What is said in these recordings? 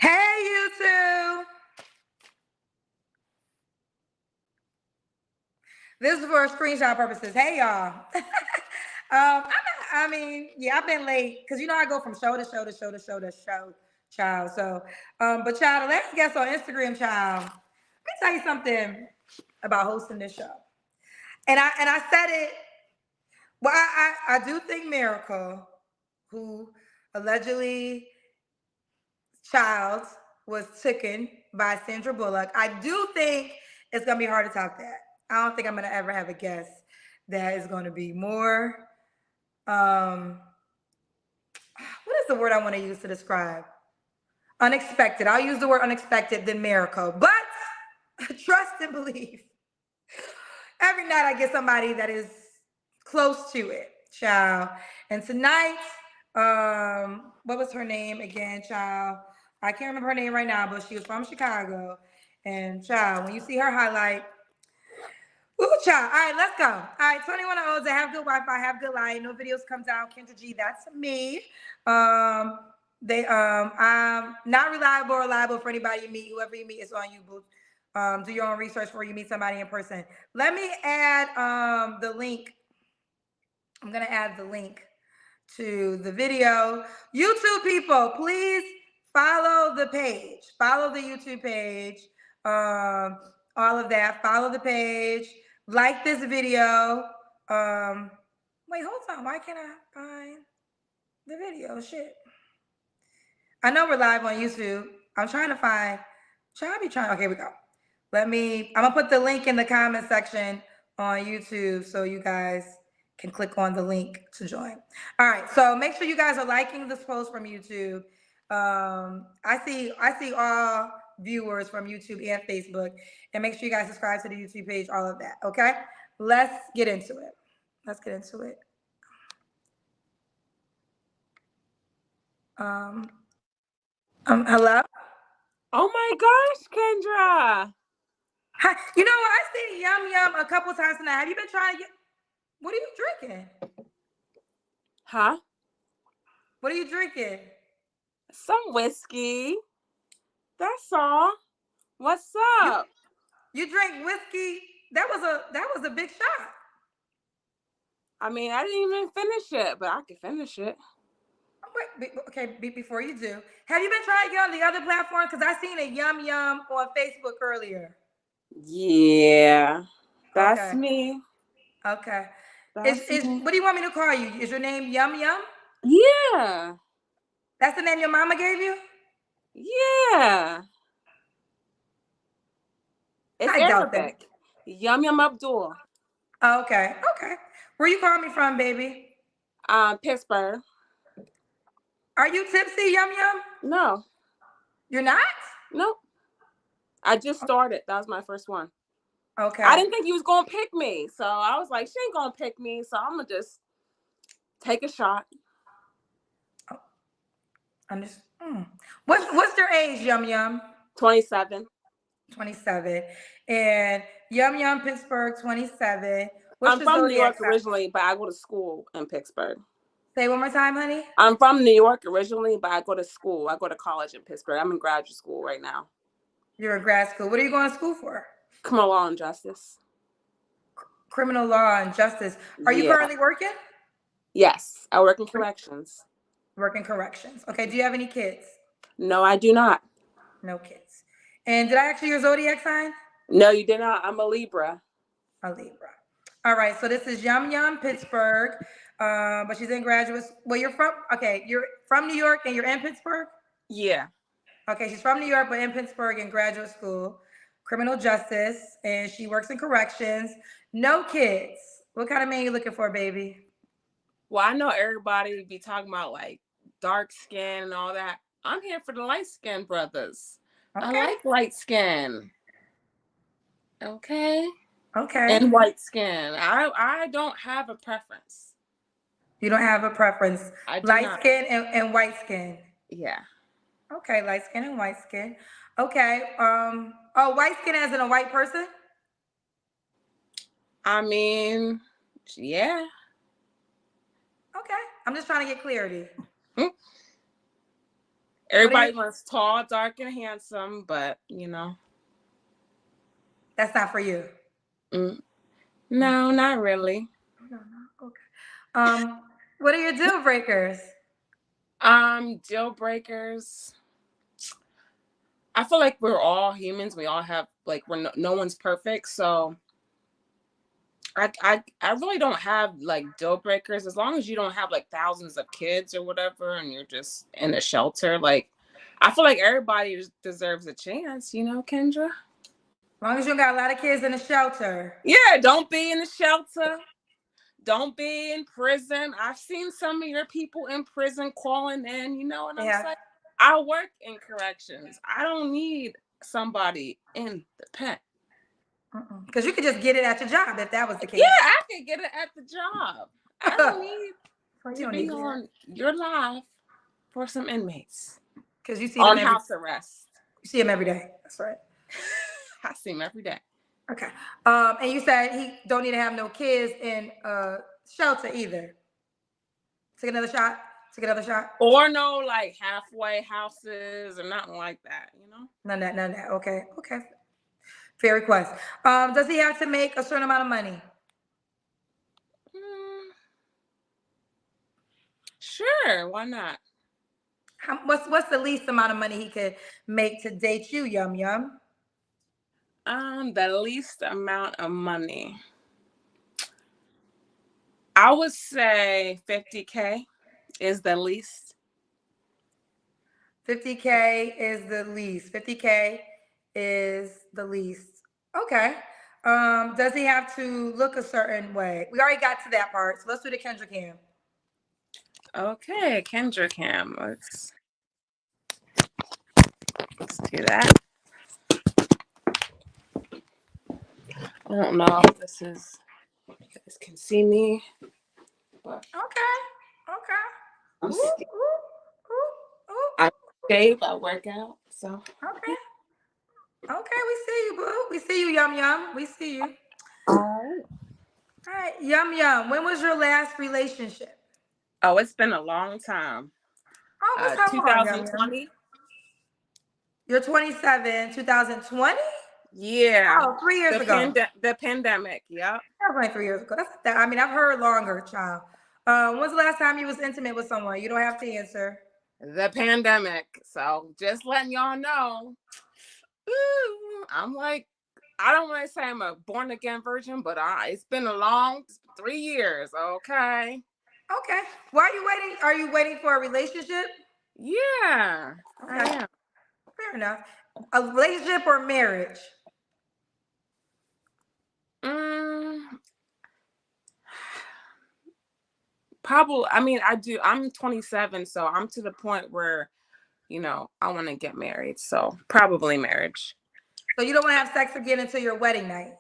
Hey, you two. This is for screenshot purposes. Hey, y'all. Yeah, I've been late because I go from show to show to show to show to show, child. But child, the last guest on Instagram, child. Let me tell you something about hosting this show. And I said it. Well, I do think Miracle, who allegedly child was taken by Sandra Bullock. I do think it's gonna be hard to top that. I don't think I'm gonna ever have a guest that is gonna be more what is the word I want to use to describe? Unexpected. I'll use the word unexpected than miracle. But trust and believe. Every night I get somebody that is close to it, child. And tonight, what was her name again, child? I can't remember her name right now, but she was from Chicago. And child, when you see her highlight, ooh, child. All right, let's go. All right, 21 olds that have good Wi-Fi, have good light. No videos comes out. Kendra G, that's me. I'm not reliable for anybody you meet. Whoever you meet is on you, boo. Do your own research before you meet somebody in person. Let me add the link. I'm gonna add the link to the video. YouTube people, please follow the page. Follow the YouTube page. All of that. Follow the page. Like this video. Wait, hold on. Why can't I find the video? Shit. I know we're live on YouTube. I'm trying to find. Okay, we go. I'm gonna put the link in the comment section on YouTube so you guys can click on the link to join. All right, so make sure you guys are liking this post from YouTube. I see all viewers from YouTube and Facebook, and make sure you guys subscribe to the YouTube page, all of that. Okay, let's get into it. Hello. Oh my gosh, Kendra. Hi. You know what? I seen Yum Yum a couple times tonight. Have you been trying to get? What are you drinking? Huh? What are you drinking? Some whiskey. That's all. What's up? You drink whiskey? That was a big shot. I mean, I didn't even finish it, but I can finish it. Before you do, have you been trying to get on the other platform? Because I seen a Yum Yum on Facebook earlier. Yeah. That's Okay. me. Okay. That's me. What do you want me to call you? Is your name Yum Yum? Yeah. That's the name your mama gave you? Yeah. It's I doubt that. Arabic. Yum Yum Abdul. Okay. Okay. Where you calling me from, baby? Pittsburgh. Are you tipsy, Yum Yum? No. You're not? Nope. I just started. That was my first one. Okay. I didn't think you was gonna pick me, so I was like, she ain't gonna pick me, so I'm gonna just take a shot. I'm just. What's your age, Yum Yum? 27. 27. And Yum Yum Pittsburgh 27. What's I'm your from New zodiac York sign? originally, but I go to school in Pittsburgh. Say one more time, honey. I'm from New York originally, but I go to school. I go to college in Pittsburgh. I'm in graduate school right now. You're in grad school. What are you going to school for? Criminal law and justice. Criminal law and justice. Are you currently working? Yes, I work in corrections. Working corrections. Okay. Do you have any kids? No, I do not. No kids. And did I ask you your zodiac sign? No, you did not. I'm a Libra. A Libra. All right. So this is Yum Yum Pittsburgh. But she's in graduate. Well, you're from New York and you're in Pittsburgh? Yeah. Okay, she's from New York, but in Pittsburgh in graduate school, criminal justice, and she works in corrections. No kids. What kind of man you looking for, baby? Well, I know everybody be talking about like dark skin and all that. I'm here for the light skin brothers. Okay. I like light skin. Okay. Okay. And white skin. I don't have a preference. You don't have a preference. I do Light not. skin and white skin. Yeah. Okay, light skin and white skin. Okay. White skin as in a white person? I mean, yeah. Okay. I'm just trying to get clarity. Everybody wants tall, dark, and handsome, but that's not for you. No, not really. No. Okay. What are your deal breakers? Deal breakers. I feel like we're all humans. We all have no one's perfect, so I really don't have like deal breakers as long as you don't have like thousands of kids or whatever, and you're just in a shelter. Like, I feel like everybody deserves a chance, Kendra. As long as you got a lot of kids in the shelter. Yeah, don't be in the shelter. Don't be in prison. I've seen some of your people in prison calling in, and I'm saying, I work in corrections. I don't need somebody in the pen. Because you could just get it at your job if that was the case. Yeah, I could get it at the job. I don't need to be on your live for some inmates. Because you see on house arrest. You see him every day. That's right. I see him every day. Okay. And you said he don't need to have no kids in shelter either. Take another shot. Or no like halfway houses or nothing like that, None of that. Okay. Fair request. Does he have to make a certain amount of money? Sure, why not? What's the least amount of money he could make to date you, Yum Yum? The least amount of money, I would say $50K is the least. 50K is the least. 50K is the least. Okay. Does he have to look a certain way? We already got to that part, so let's do the Kendra Cam. Okay, Kendra Cam. Let's do that. I don't know if you guys can see me. But okay. I shave, I work out, so. Okay, we see you, boo. We see you, Yum Yum. We see you. All right, Yum Yum. When was your last relationship? Oh, it's been a long time. Oh, what's 2020. You're 27, 2020? Yeah. Oh, 3 years ago. The pandemic, yeah. That was like 3 years ago. I mean, I've heard longer, child. When's the last time you was intimate with someone? You don't have to answer. The pandemic. So just letting y'all know. Ooh, I'm like, I don't want to say I'm a born again virgin, but it's been a long 3 years. Okay. Okay. Why are you waiting? Are you waiting for a relationship? Yeah. Okay. I am. Fair enough. A relationship or marriage? Probably. I mean, I'm 27, so I'm to the point where, I want to get married. So probably marriage. So you don't want to have sex again until your wedding night?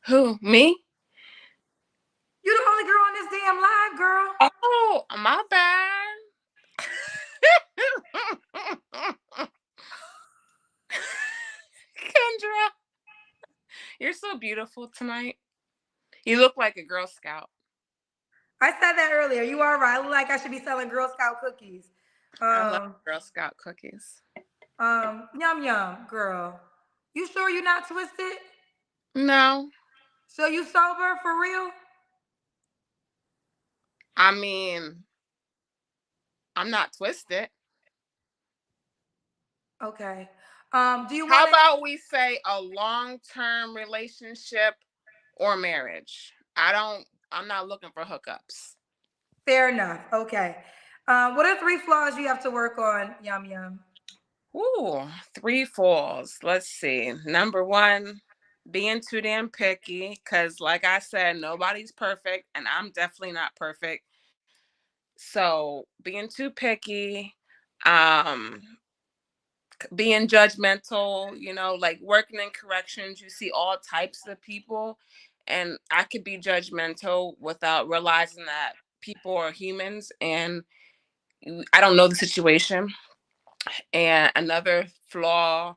Who? Me? You're the only girl on this damn live, girl. Oh, my bad. Kendra, you're so beautiful tonight. You look like a Girl Scout. I said that earlier. You are right. I look like I should be selling Girl Scout cookies. I love Girl Scout cookies. Yum Yum, girl. You sure you're not twisted? No. So you sober for real? I mean, I'm not twisted. Okay. How about we say a long-term relationship or marriage? I'm not looking for hookups. Fair enough. Okay. What are 3 flaws you have to work on, Yum Yum? Ooh, 3 flaws. Let's see. Number 1, being too damn picky, because like I said, nobody's perfect, and I'm definitely not perfect. So being too picky, being judgmental, like working in corrections, you see all types of people, and I could be judgmental without realizing that people are humans and I don't know the situation. And another flaw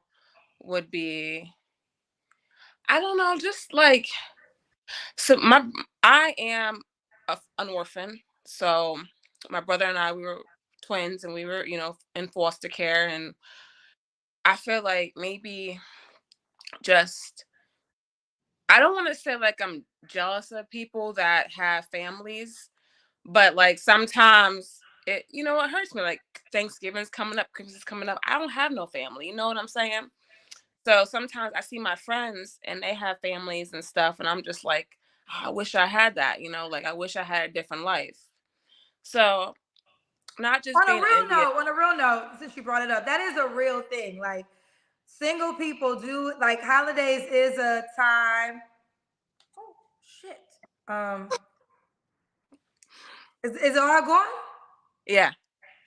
would be, I don't know, just like, I am an orphan. So my brother and I, we were twins, and we were, in foster care. And I feel like maybe just, I don't want to say like I'm jealous of people that have families, but like sometimes it hurts me. Like Thanksgiving's coming up, Christmas is coming up. I don't have no family. You know what I'm saying? So sometimes I see my friends and they have families and stuff, and I'm just like, "Oh, I wish I had that. Like I wish I had a different life." So not just being envious. On a real note, since you brought it up, that is a real thing. Like single people do like holidays is a time. Oh shit. Um, is it all gone? Yeah.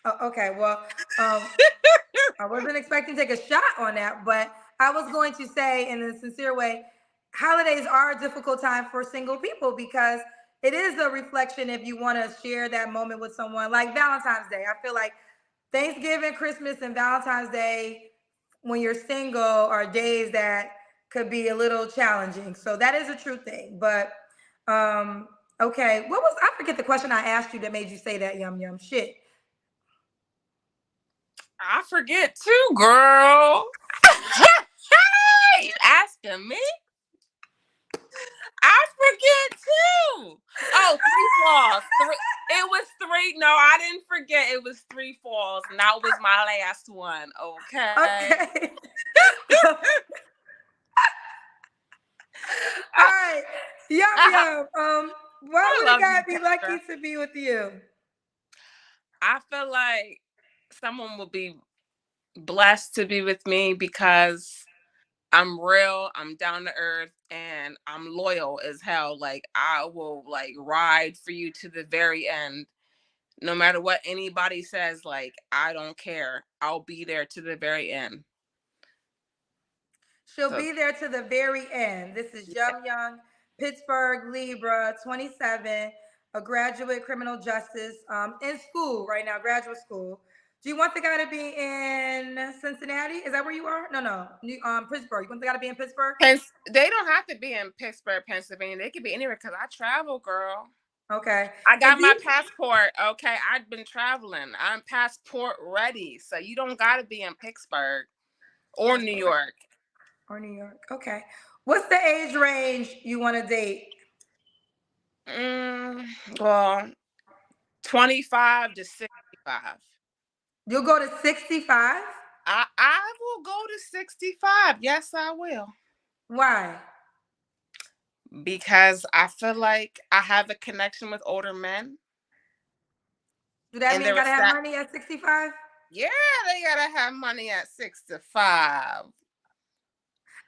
Oh, okay. Well, I wasn't expecting to take a shot on that, but I was going to say in a sincere way, holidays are a difficult time for single people because it is a reflection if you want to share that moment with someone like Valentine's Day. I feel like Thanksgiving, Christmas, and Valentine's Day, when you're single, are days that could be a little challenging. So that is a true thing. But okay, I forget the question I asked you that made you say that, yum yum shit. I forget too, girl. You asking me? I forget too. Oh, three flaws. It was three. No, I didn't forget. It was three falls, and that was my last one. Okay. Okay. All right. Yum yum. Why I would a love guy you, be Kendra. lucky to be with you? I feel like someone will be blessed to be with me because I'm real, I'm down to earth, and I'm loyal as hell. Like I will like ride for you to the very end. No matter what anybody says, like I don't care. I'll be there to the very end. She'll So be there to the very end. This is Yum Young, Pittsburgh, Libra, 27, a graduate criminal justice in school right now, graduate school. Do you want the guy to be in Cincinnati? Is that where you are? No. Pittsburgh. You want the guy to be in Pittsburgh? They don't have to be in Pittsburgh, Pennsylvania. They could be anywhere because I travel, girl. Okay. I And got my passport. Okay, I've been traveling. I'm passport ready. So you don't got to be in Pittsburgh or New York. Or New York. Okay. What's the age range you want to date? Well, 25 to 65. You'll go to 65? I will go to 65. Yes, I will. Why? Because I feel like I have a connection with older men. Do that And mean there gotta is have that. money at 65? Yeah, they gotta have money at 65.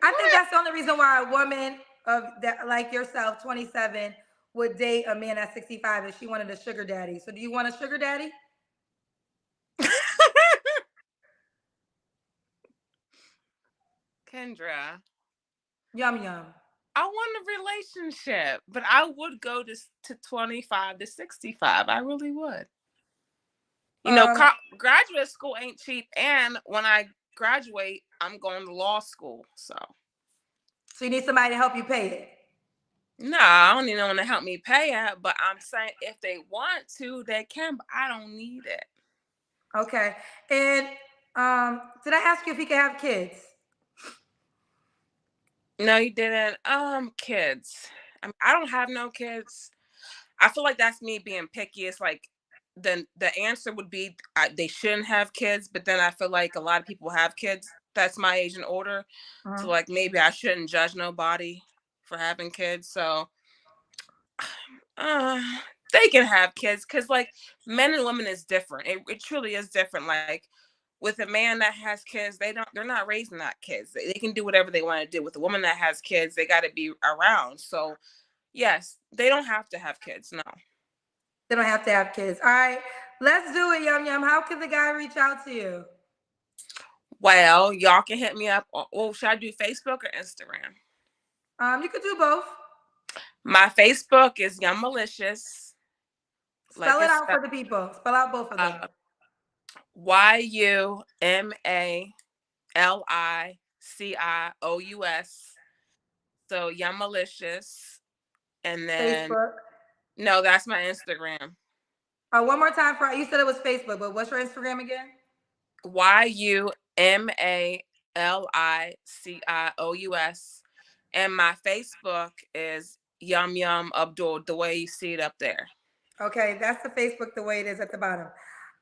I think What? that's the only reason why a woman of that like yourself, 27, would date a man at 65 if she wanted a sugar daddy. So do you want a sugar daddy? Kendra, Yum yum. I want a relationship, but I would go to 25 to 65. I really would. Um, Graduate school ain't cheap. And when I graduate, I'm going to law school. So, so you need somebody to help you pay it. no, I don't need no one to help me pay it. But I'm saying if they want to, they can, but I don't need it. Okay. And did I ask you if he could have kids? No, you didn't. Kids. I don't have no kids. I feel like that's me being picky. It's like the answer would be they shouldn't have kids, but then I feel like a lot of people have kids that's my age and older. So Uh-huh. like maybe I shouldn't judge nobody for having kids. So uh, they can have kids because like men and women is different. It truly is different. Like with a man that has kids, they're not raising that kids. They can do whatever they want to do. With a woman that has kids, they got to be around. So yes, they don't have to have kids. No. They don't have to have kids. All right. Let's do it, Yum Yum. How can the guy reach out to you? Well, y'all can hit me up. Or should I do Facebook or Instagram? You could do both. My Facebook is Yum Malicious. Like Spell it it's out for the people. Spell out both of them. YUMALICIOUS. Cious. So Yummalicious. And then Facebook. no, that's my Instagram. Oh, one more time for you said it was Facebook, but what's your Instagram again? YUMALICIOUS. And my Facebook is Yum Yum Abdul, the way you see it up there. Okay, that's the Facebook the way it is at the bottom.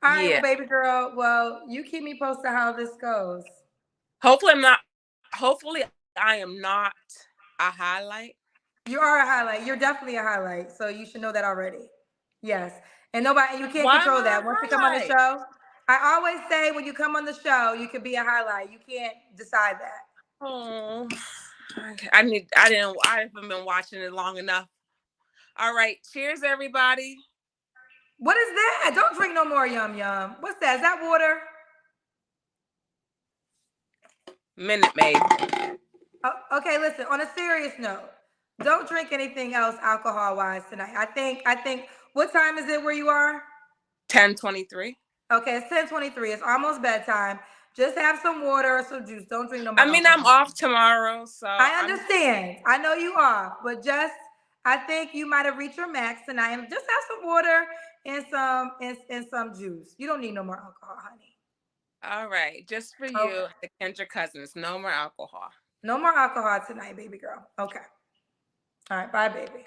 All right, well, Yeah. baby girl. Well, you keep me posted how this goes. Hopefully I am not a highlight. You are a highlight. You're definitely a highlight. So you should know that already. Yes. And nobody, you can't Why am control I that. Once you a come on the highlight? show, I always say when you come on the show, you can be a highlight. You can't decide that. Oh, I haven't been watching it long enough. All right. Cheers, everybody. What is that? Don't drink no more Yum Yum. What's that? Is that water? Minute Maid. Oh, okay, listen, on a serious note, don't drink anything else alcohol wise tonight. I think what time is it where you are? 10:23. Okay, it's 10:23. It's almost bedtime. Just have some water or some juice. Don't drink no more I mean, I'm alcohol. off tomorrow, so I understand. I know you are, but just I think you might have reached your max tonight. And just have some water and some juice. You don't need no more alcohol, honey. All right, just for you, Okay. the Kendra Cousins, no more alcohol. No more alcohol tonight, baby girl. Okay. All right, bye, baby.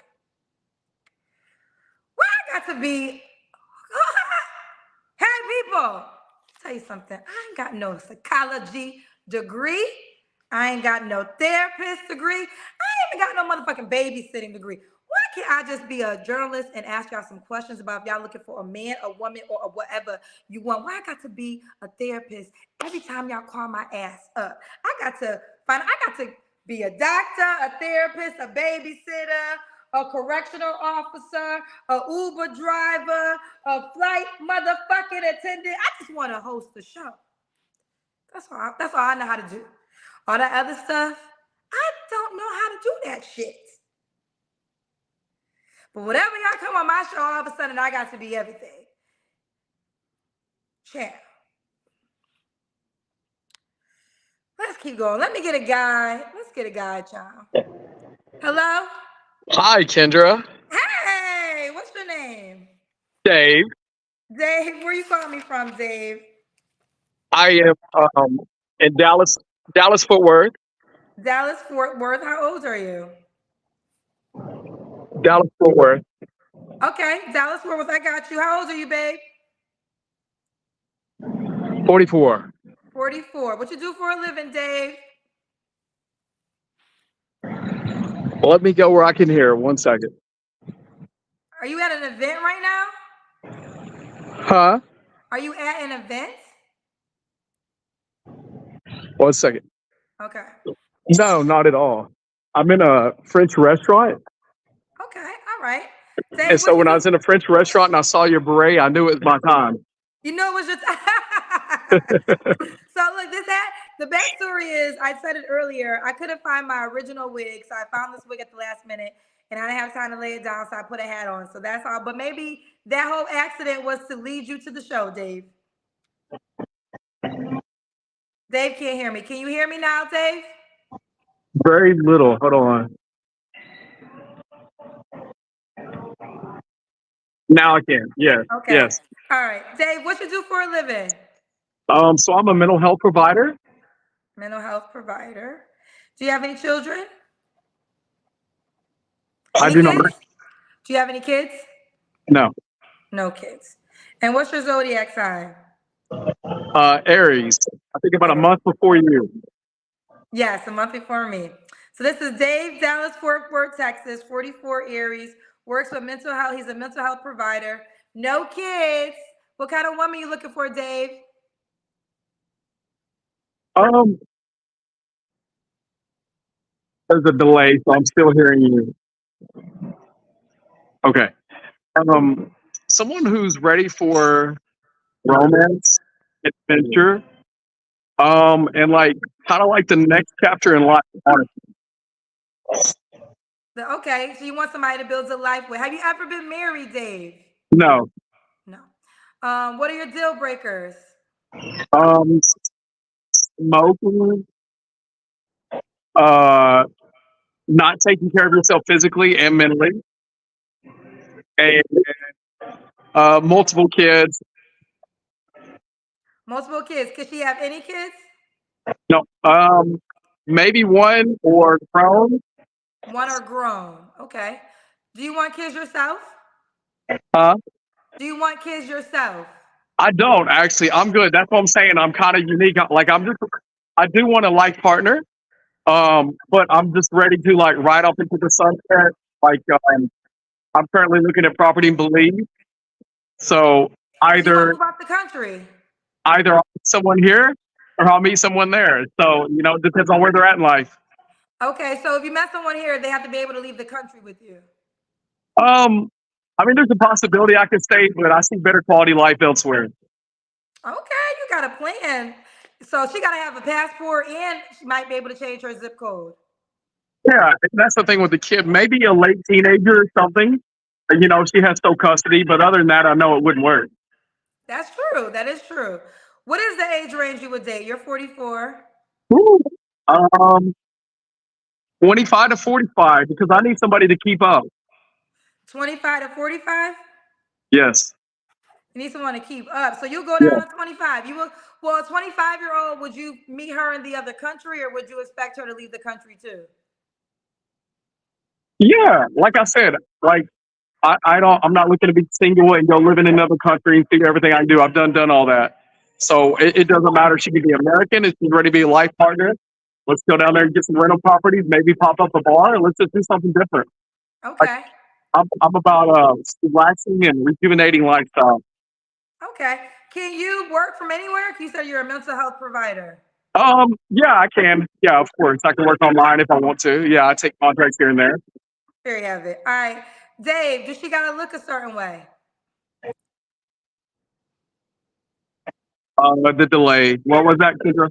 Why I got to be? Hey, people. Tell you something. I ain't got no psychology degree. I ain't got no therapist degree. I ain't even got no motherfucking babysitting degree. Why can't I just be a journalist and ask y'all some questions about if y'all looking for a man, a woman, or whatever you want? Why I got to be a therapist every time y'all call my ass up? I got to be a doctor, a therapist, a babysitter, a correctional officer, a Uber driver, a flight motherfucking attendant. I just want to host the show. That's all I know how to do. All that other stuff, I don't know how to do that shit. But whatever y'all come on my show, all of a sudden I got to be everything. Champ. Let's keep going. Let me get a guy. Let's get a guy, child. Hello? Hi, Kendra. Hey, what's your name? Dave. Dave, where you calling me from, Dave? I am in Dallas, Fort Worth. Dallas, Fort Worth. How old are you? Dallas, Fort Worth. Okay, Dallas, Fort Worth. I got you. How old are you, babe? 44. 44. What you do for a living, Dave? Well, let me go where I can hear. 1 second. Are you at an event right now? Huh? Are you at an event? 1 second. Okay. No, not at all. I'm in a French restaurant. Okay. All right. Dave, And so when I was in a French restaurant and I saw your beret, I knew it was my time. You know it was your time. So look, the backstory is I said it earlier. I couldn't find my original wig, so I found this wig at the last minute, and I didn't have time to lay it down, so I put a hat on. So that's all. But maybe that whole accident was to lead you to the show, Dave. Dave can't hear me. Can you hear me now, Dave? Very little. Hold on. Now I can. Yes. Okay. Yes. All right. Dave, what you do for a living? So I'm a mental health provider. Mental health provider. Do you have any children? I Any do not. kids? Do you have any kids? No. No kids. And what's your zodiac sign? Aries. I think about a month before you. Yes, a month before me. So this is Dave, Dallas, Fort Worth, Texas, 44 Aries, works with mental health. He's a mental health provider. No kids. What kind of woman you looking for, Dave? There's a delay, so I'm still hearing you. Okay. Someone who's ready for romance, adventure, and like kind of like the next chapter in life. Honestly. Okay, so you want somebody to build a life with. Have you ever been married, Dave? No. No. What are your deal breakers? Smoking, uh, not taking care of yourself physically and mentally, and multiple kids. Multiple kids. Could she have any kids? No, maybe one or grown. One or grown. Okay. Do you want kids yourself? Huh? Do you want kids yourself? I don't actually. I'm good. That's what I'm saying. I'm kind of unique. Like I do want a life partner. But I'm just ready to like ride off into the sunset. Like I'm currently looking at property in Belize. So Do you want to either move out the country? I'll meet someone here or I'll meet someone there. So it depends on where they're at in life. Okay, so if you met someone here, they have to be able to leave the country with you. I mean, there's a possibility I could stay, but I see better quality life elsewhere. Okay, you got a plan. So she got to have a passport and she might be able to change her zip code. Yeah, and that's the thing with the kid. Maybe a late teenager or something. She has sole custody, but other than that, I know it wouldn't work. That's true. That is true. What is the age range you would date? You're 44. Ooh. 25 to 45 because I need somebody to keep up. 25 to 45? Yes. You need someone to keep up. So you'll go Yeah. down to 25. Well, a 25-year-old, would you meet her in the other country or would you expect her to leave the country too? Yeah, like I said, like I'm not looking to be single and go live in another country and figure everything I can do. I've done all that. So it doesn't matter. She could be American. If she's ready to be a life partner, let's go down there and get some rental properties, maybe pop up a bar, and let's just do something different. Okay. I'm about relaxing and rejuvenating lifestyle. Okay. Can you work from anywhere? You said you're a mental health provider. Yeah, I can. Yeah, of course. I can work online if I want to. Yeah, I take contracts here and there. There you have it. All right. Dave, does she got to look a certain way? The delay. What was that, Kendra?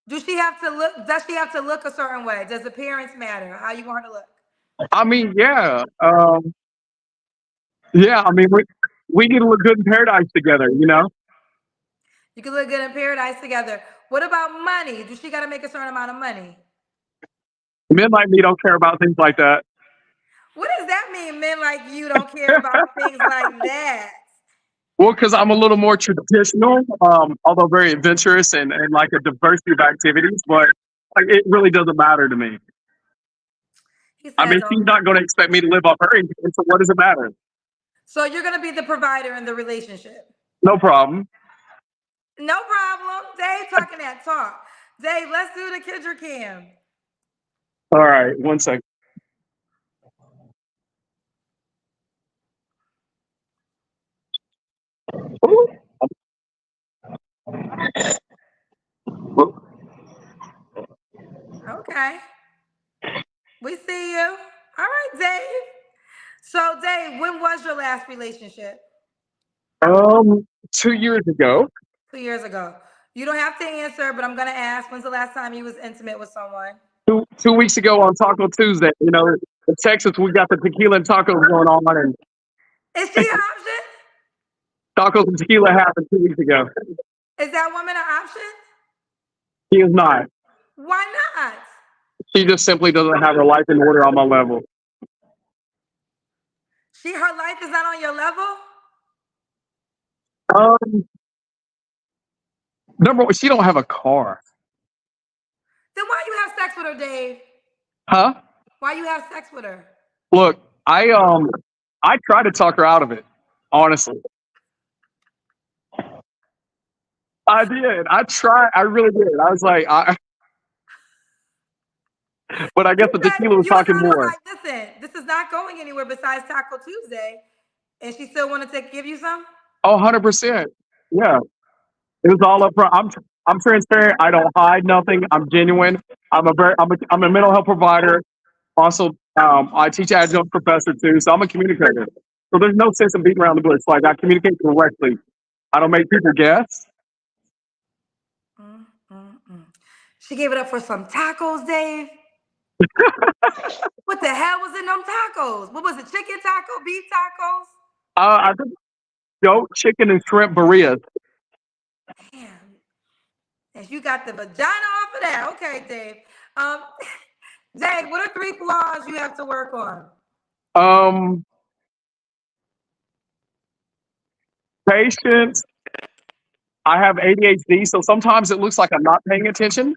Does she have to look a certain way? Does appearance matter? How you want her to look? I mean, yeah. Yeah, I mean, we need to look good in paradise together, You can look good in paradise together. What about money? Does she got to make a certain amount of money? Men like me don't care about things like that. What does that mean? Men like you don't care about things like that? Well, because I'm a little more traditional, although very adventurous and like a diversity of activities, but like it really doesn't matter to me. I mean, she's not going to expect me to live off her income, so what does it matter? So you're going to be the provider in the relationship? No problem. No problem. Dave talking that talk. Dave, let's do the Kendra Cam. All right, 1 second. Okay. We see you. All right, Dave. So, Dave, when was your last relationship? 2 years ago. 2 years ago. You don't have to answer, but I'm going to ask, when's the last time you was intimate with someone? 2 weeks ago on Taco Tuesday. In Texas, we got the tequila and tacos going on. And is she an option? Tacos and tequila happened 2 weeks ago. Is that woman an option? She is not. Why not? She just simply doesn't have her life in order on my level. Her life is not on your level? Number one, she don't have a car. Then why you have sex with her, Dave? Huh? Why you have sex with her? Look, I tried to talk her out of it, honestly. I did. I tried. I really did. I was like, but I guess the tequila was talking more. Like, listen, this is not going anywhere besides Taco Tuesday, and she still wanted to give you some? Oh, 100%. Yeah. It was all up front. I'm transparent. I don't hide nothing. I'm genuine. I'm a mental health provider. Also, I teach adjunct professor too, so I'm a communicator. So there's no sense of beating around the bush. Like I communicate correctly. I don't make people guess. She gave it up for some tacos, Dave. What the hell was in them tacos? What was it? Chicken taco, beef tacos? I think goat, chicken, and shrimp burritos. Damn. And you got the vagina off of that. Okay, Dave. Dave, what are 3 flaws you have to work on? Patience. I have ADHD, so sometimes it looks like I'm not paying attention,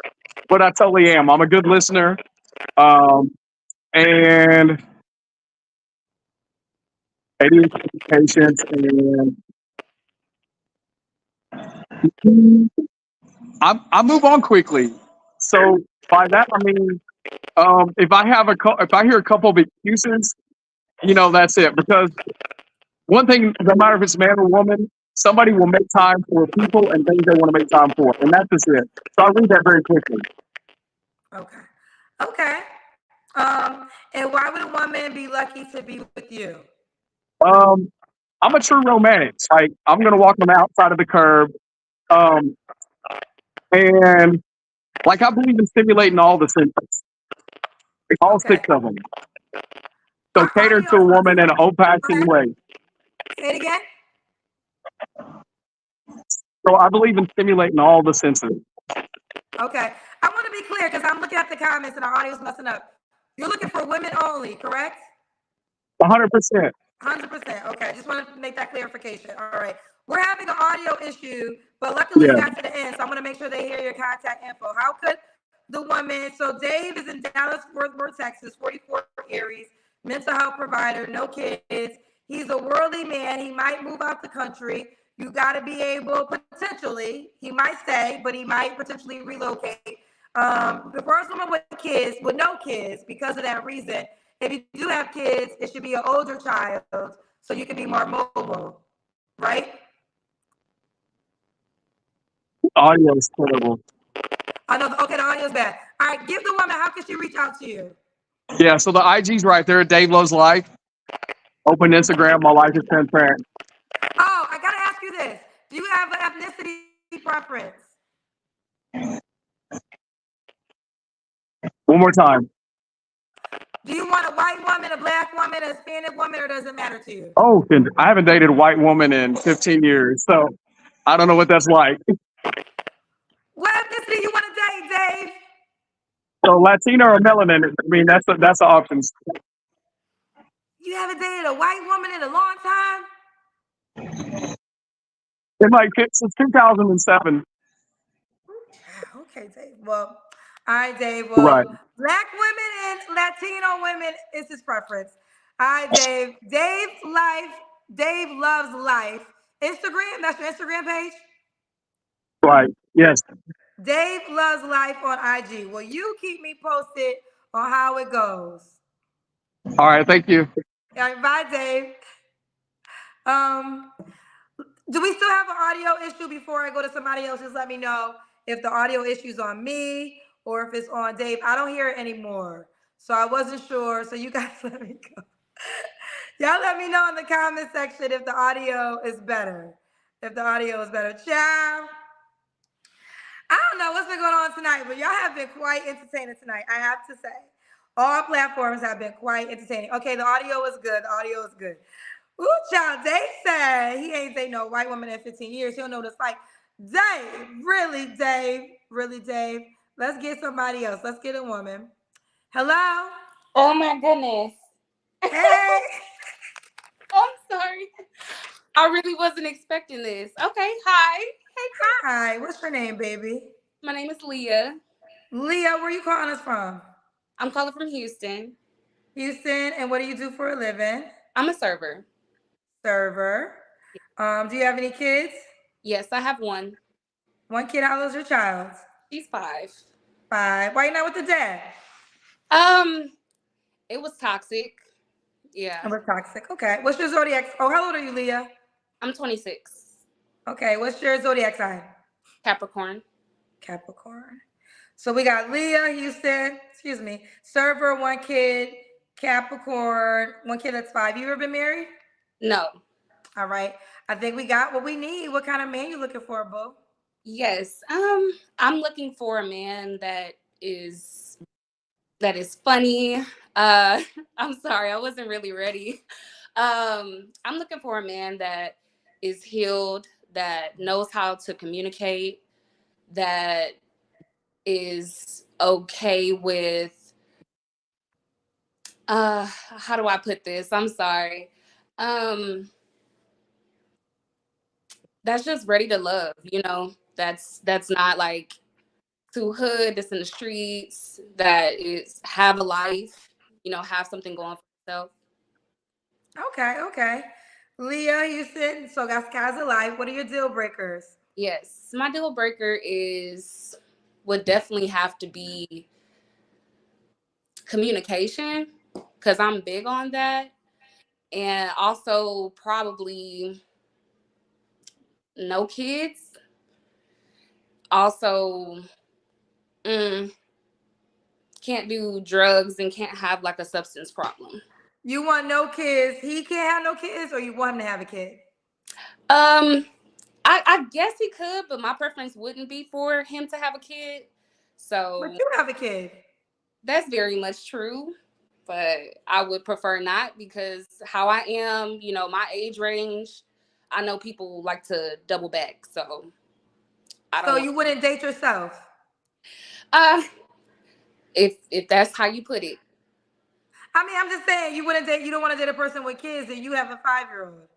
but I totally am. I'm a good listener. Um, and ADHD, patience, and I move on quickly. So by that I mean, if I hear a couple of excuses, that's it. Because one thing, no matter if it's man or woman, somebody will make time for people and things they want to make time for, and that's just it. So I read that very quickly. Okay. Okay. And why would a woman be lucky to be with you? I'm a true romantic. Like I'm gonna walk on the outside of the curb, um, and like I believe in stimulating all the senses, all Okay. 6 of them. So Our cater audio. to a woman in an old-fashioned way. Say it again. So I believe in stimulating all the senses. Okay. I want to be clear because I'm looking at the comments and our audio's messing up. You're looking for women only, correct? 100%. 100%. Okay. Just want to make that clarification. All right. We're having an audio issue, but luckily you Yeah. got to the end, so I'm going to make sure they hear your contact info. How could the woman? So Dave is in Dallas, Fort Worth, Texas, 44 Aries, mental health provider, no kids. He's a worldly man. He might move out the country. You got to be able, potentially, he might stay, but he might potentially relocate. The first woman with kids, with no kids, because of that reason. If you do have kids, it should be an older child so you can be more mobile, right? Audio is terrible. I know. Okay, the audio's bad. All right, give the woman. How can she reach out to you? Yeah, so the IG's right there. Dave Loves Life. Open Instagram. My life is transparent. Oh, I gotta ask you this: do you have an ethnicity preference? One more time. Do you want a white woman, a black woman, a Hispanic woman, or does it matter to you? Oh, I haven't dated a white woman in 15 years, so I don't know what that's like. What ethnicity you want to date, Dave? So Latino or melanin? I mean, that's the options. You haven't dated a white woman in a long time. Since 2007. Okay, Dave. Well, all right, Dave. Right. Well, black women and Latino women is his preference. All right, Dave. Dave loves life. Instagram. That's your Instagram page. Right. Yes. Dave loves life on IG. Well, you keep me posted on how it goes. All right. Thank you. All right, bye, Dave. Do we still have an audio issue before I go to somebody else? Just let me know if the audio issue's on me or if it's on Dave. I don't hear it anymore. So I wasn't sure. So you guys let me go. Y'all let me know in the comment section if the audio is better. If the audio is better. Ciao. I don't know what's been going on tonight, but y'all have been quite entertaining tonight. I have to say. All platforms have been quite entertaining. Okay, the audio is good. The audio is good. Ooh, child, Dave said he ain't dated no white woman in 15 years. He don't know what it's like. Dave, really, Dave, really, Dave. Let's get somebody else. Let's get a woman. Hello? Oh my goodness. Hey. I'm sorry. I really wasn't expecting this. Okay, hi. Hi, what's your name, baby? My name is Leah. Leah, where you calling us from? I'm calling from Houston. Houston, and what do you do for a living? I'm a server. Server. Do you have any kids? Yes, I have one. One kid. How old is your child? She's 5. 5. Why you not with the dad? It was toxic. Yeah. It was toxic. Okay. What's your zodiac? Oh, how old are you, Leah? I'm 26. Okay. What's your zodiac sign? Capricorn. Capricorn. So we got Leah, Houston, server, one kid, Capricorn, one kid that's 5. You ever been married? No. All right. I think we got what we need. What kind of man you looking for, boo? Yes. I'm looking for a man that is funny. I'm sorry, I wasn't really ready. I'm looking for a man that is healed, that knows how to communicate, that is okay with How do I put this? I'm sorry. Um, that's just ready to love, you know. That's not like too hood, that's in the streets, that is have a life, you know, have something going for yourself. Okay, okay. Leah, you said so got skies of life. What are your deal breakers? Yes, my deal breaker is would definitely have to be communication because I'm big on that, and also probably no kids. Also, mm, can't do drugs and can't have like a substance problem. You want no kids. He can't have no kids, or you want him to have a kid? Um, I guess he could, but my preference wouldn't be for him to have a kid. But So you have a kid. that's very much true. But I would prefer not because how I am, you know, my age range, I know people like to double back. So I don't So want you wouldn't date yourself. uh if that's how you put it. I mean, I'm just saying you wouldn't date. You don't want to date a person with kids, and you have a 5-year-old.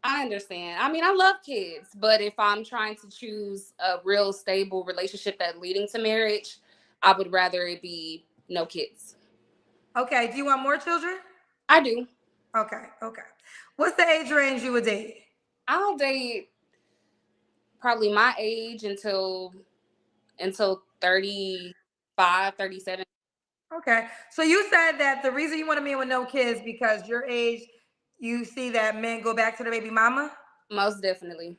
I understand. I mean, I love kids, but if I'm trying to choose a real stable relationship that leading to marriage, I would rather it be no kids. Okay. Do you want more children? I do. Okay. Okay. What's the age range you would date? I'll date probably my age until 35, 37. Okay. So you said that the reason you want a man with no kids because your age, you see that men go back to the baby mama. Most definitely.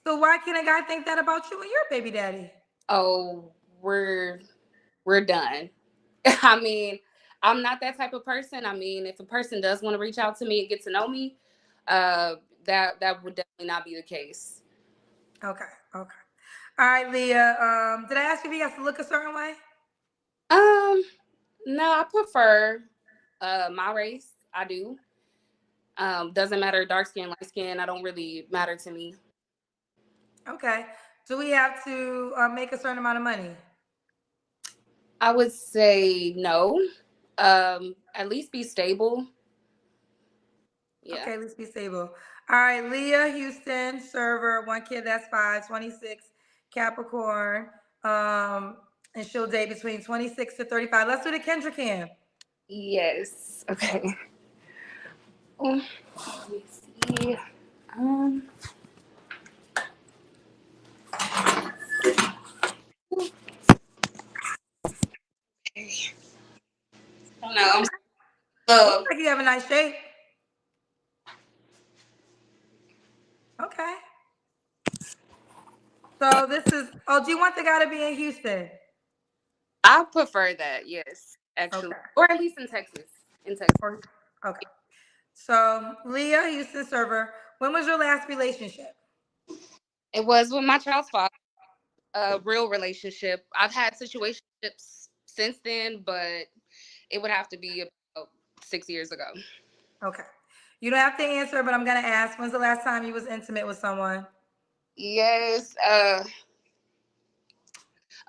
So why can't a guy think that about you and your baby daddy? Oh, we're done. I mean, I'm not that type of person. I mean, if a person does want to reach out to me and get to know me, uh, that would definitely not be the case. Okay. Okay. All right, Leah. Did I ask you if he has to look a certain way? Um, no, I prefer my race. I do. Doesn't matter dark skin, light skin. I don't really matter to me. Okay. Do we have to make a certain amount of money? I would say no. At least be stable. Yeah. Okay, let's be stable. All right, Leah Houston, server, one kid that's 5, 26, Capricorn. And she'll date between 26 to 35. Let's do the Kendra Cam. Yes. Okay. Let me see. Um. Okay. I don't know. I'm Looks like you have a nice shape. Okay. So this is, oh, do you want the guy to be in Houston? I prefer that. Yes, actually, Okay. or at least in Texas. In Texas, Okay. So Leah Houston, server, when was your last relationship? it was with my child's father. A real relationship. I've had situationships since then, but it would have to be about 6 years ago. Okay. You don't have to answer, but I'm gonna ask. When's the last time you was intimate with someone? Yes.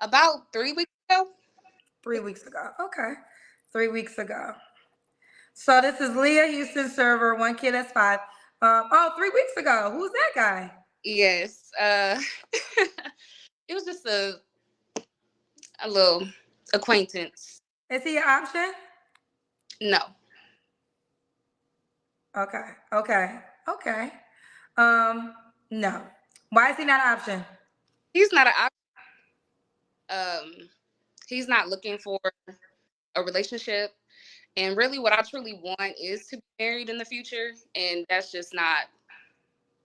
About 3 weeks ago. 3 weeks ago. Okay. 3 weeks ago. So this is Leah Houston, server, one kid that's 5. 3 weeks ago. Who's that guy? Yes. It was just a little acquaintance. Is he an option? No, Okay. Okay. Okay. No. Why is he not an option? he's not he's not looking for a relationship. And really, what I truly want is to be married in the future, and that's just not.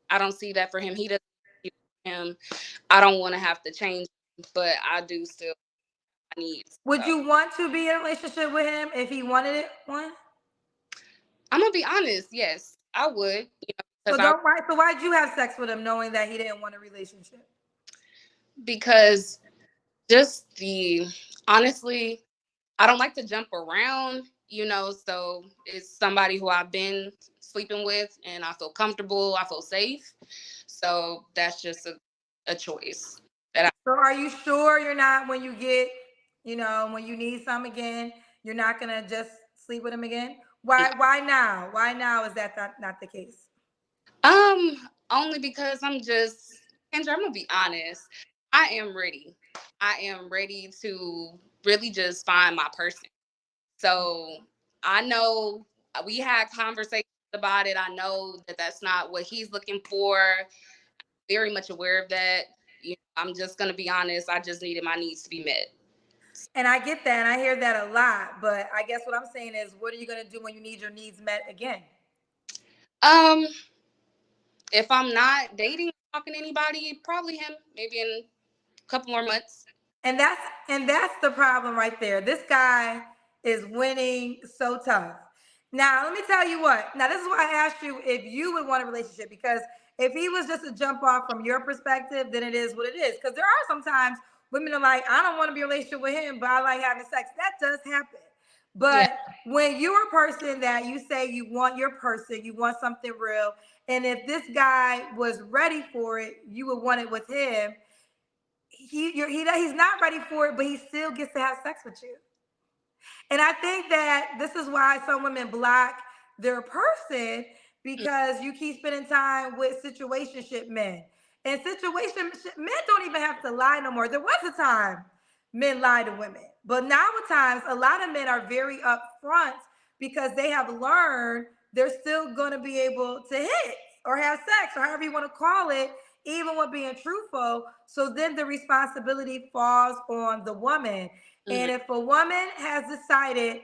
I don't see that for him. He doesn't see that for him. I don't want to have to change, but I do still need. Would So you want to be in a relationship with him if he wanted it one? I'm gonna be honest. Yes, I would. So Because don't why so why'd you have sex with him knowing that he didn't want a relationship? because just the honestly, I don't like to jump around. So it's somebody who I've been sleeping with, and I feel comfortable. I feel safe. So that's just a choice that I. So are you sure you're not when you get, when you need some again, you're not gonna just sleep with him again? No. Why now? Why now is that not the case? Only because Kendra, I'm gonna be honest. I am ready. I am ready to really just find my person. So I know we had conversations about it. I know that that's not what he's looking for. Very much aware of that. I'm just gonna be honest. I just needed my needs to be met. And I get that, and I hear that a lot. But I guess what I'm saying is, what are you gonna do when you need your needs met again? Um, if I'm not dating, talking to anybody, probably him. Maybe in a couple more months. And that's the problem right there. This guy is winning so tough. Now, let me tell you what. Now, this is why I asked you if you would want a relationship, because if he was just a jump off from your perspective, then it is what it is. Because there are sometimes women are like, I don't want to be in a relationship with him, but I like having sex. That does happen. Yeah. But when you're a person that you say you want your person, you want something real, and if this guy was ready for it, you would want it with him. He's not ready for it, but he still gets to have sex with you. And I think that this is why some women block their person, because you keep spending time with situationship men. And situationship men don't even have to lie no more. There was a time men lie to women, but now at times a lot of men are very upfront because they have learned they're still going to be able to hit or have sex or however you want to call it, even with being truthful. So then the responsibility falls on the woman. And if a woman has decided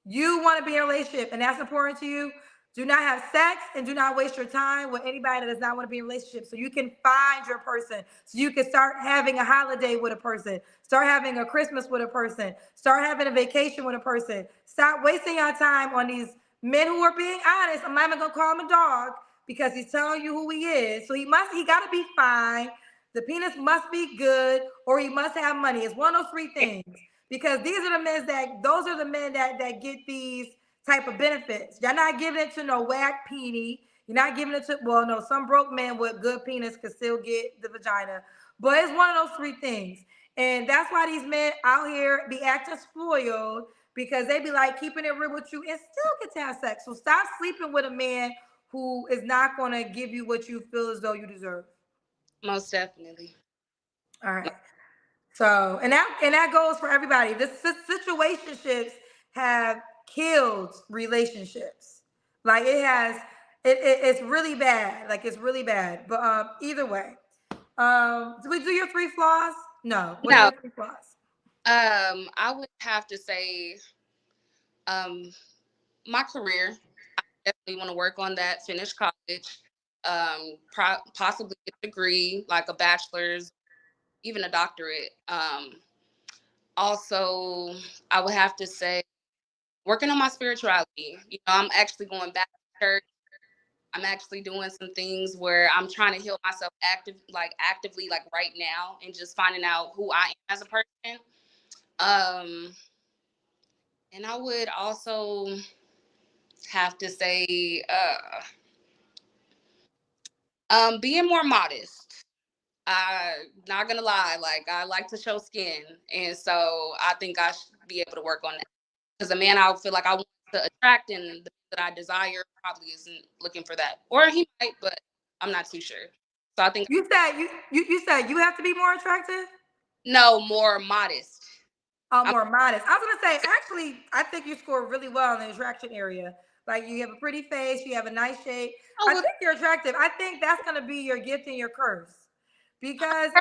you want to be in a relationship and that's important to you, do not have sex and do not waste your time with anybody that does not want to be in a relationship. So you can find your person. So you can start having a holiday with a person. Start having a Christmas with a person. Start having a vacation with a person. Stop wasting your time on these men who are being honest. I'm not even gonna call him a dog because he's telling you who he is. So he gotta be fine. The penis must be good, or he must have money. It's one of those three things. Because those are the men that get these type of benefits. You're not giving it to no whack peenie. You're not giving it to, well, no, some broke men with good penis can still get the vagina. But it's one of those three things. And that's why these men out here be acting spoiled, because they be like keeping it real with you and still get to have sex. So stop sleeping with a man who is not going to give you what you feel as though you deserve. Most definitely. All right. So, and that goes for everybody. This situationships have killed relationships. Like it's really bad. Like it's really bad. But either way, do we do your three flaws? No. What are No. your three flaws? I would have to say, my career. I definitely want to work on that. Finish college. Possibly get a degree, like a bachelor's, even a doctorate. Also, I would have to say working on my spirituality. I'm actually going back to church. I'm actually doing some things where I'm trying to heal myself actively, like right now, and just finding out who I am as a person. Um, and I would also have to say, being more modest. Not gonna lie, like I like to show skin, and so I think I should be able to work on that. Because the man I feel like I want to attract and that I desire probably isn't looking for that, or he might, but I'm not too sure. So I think You said you have to be more attractive. no, more modest. I'm More modest. I was gonna say, actually, I think you score really well in the attraction area. Like you have a pretty face, you have a nice shape. I think you're attractive. I think that's gonna be your gift and your curse. Because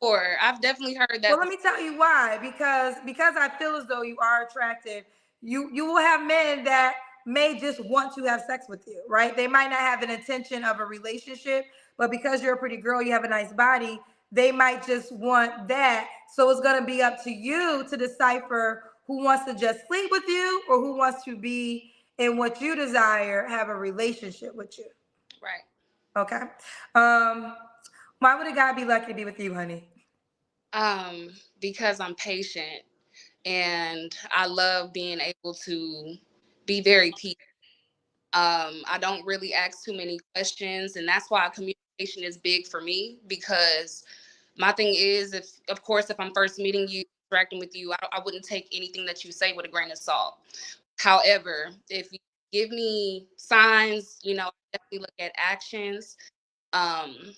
or I've definitely heard that. well, let me tell you why. Because I feel as though you are attractive. You will have men that may just want to have sex with you, right? They might not have an intention of a relationship, but because you're a pretty girl, you have a nice body, they might just want that. So it's gonna be up to you to decipher who wants to just sleep with you or who wants to be in what you desire, have a relationship with you. Right. Okay. Why would a guy be lucky to be with you, honey? Because I'm patient and I love being able to be very peaceful. I don't really ask too many questions, and that's why communication is big for me, because my thing is, if I'm first meeting you, interacting with you, I wouldn't take anything that you say with a grain of salt. However, if you give me signs, you know, I definitely look at actions. Um,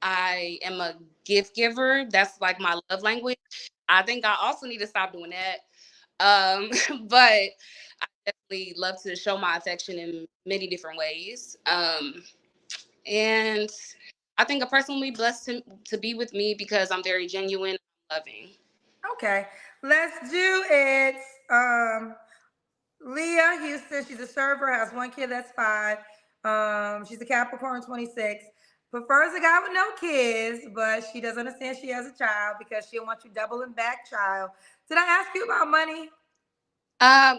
I am a gift giver. That's like my love language. I think I also need to stop doing that. But I definitely love to show my affection in many different ways. And I think a person will be blessed to be with me because I'm very genuine, loving. Okay, let's do it. Leah Houston, she's a server, has one kid that's 5. She's a Capricorn 26. Prefers a guy with no kids, but she doesn't understand she has a child because she'll want you doubling back child. Did I ask you about money?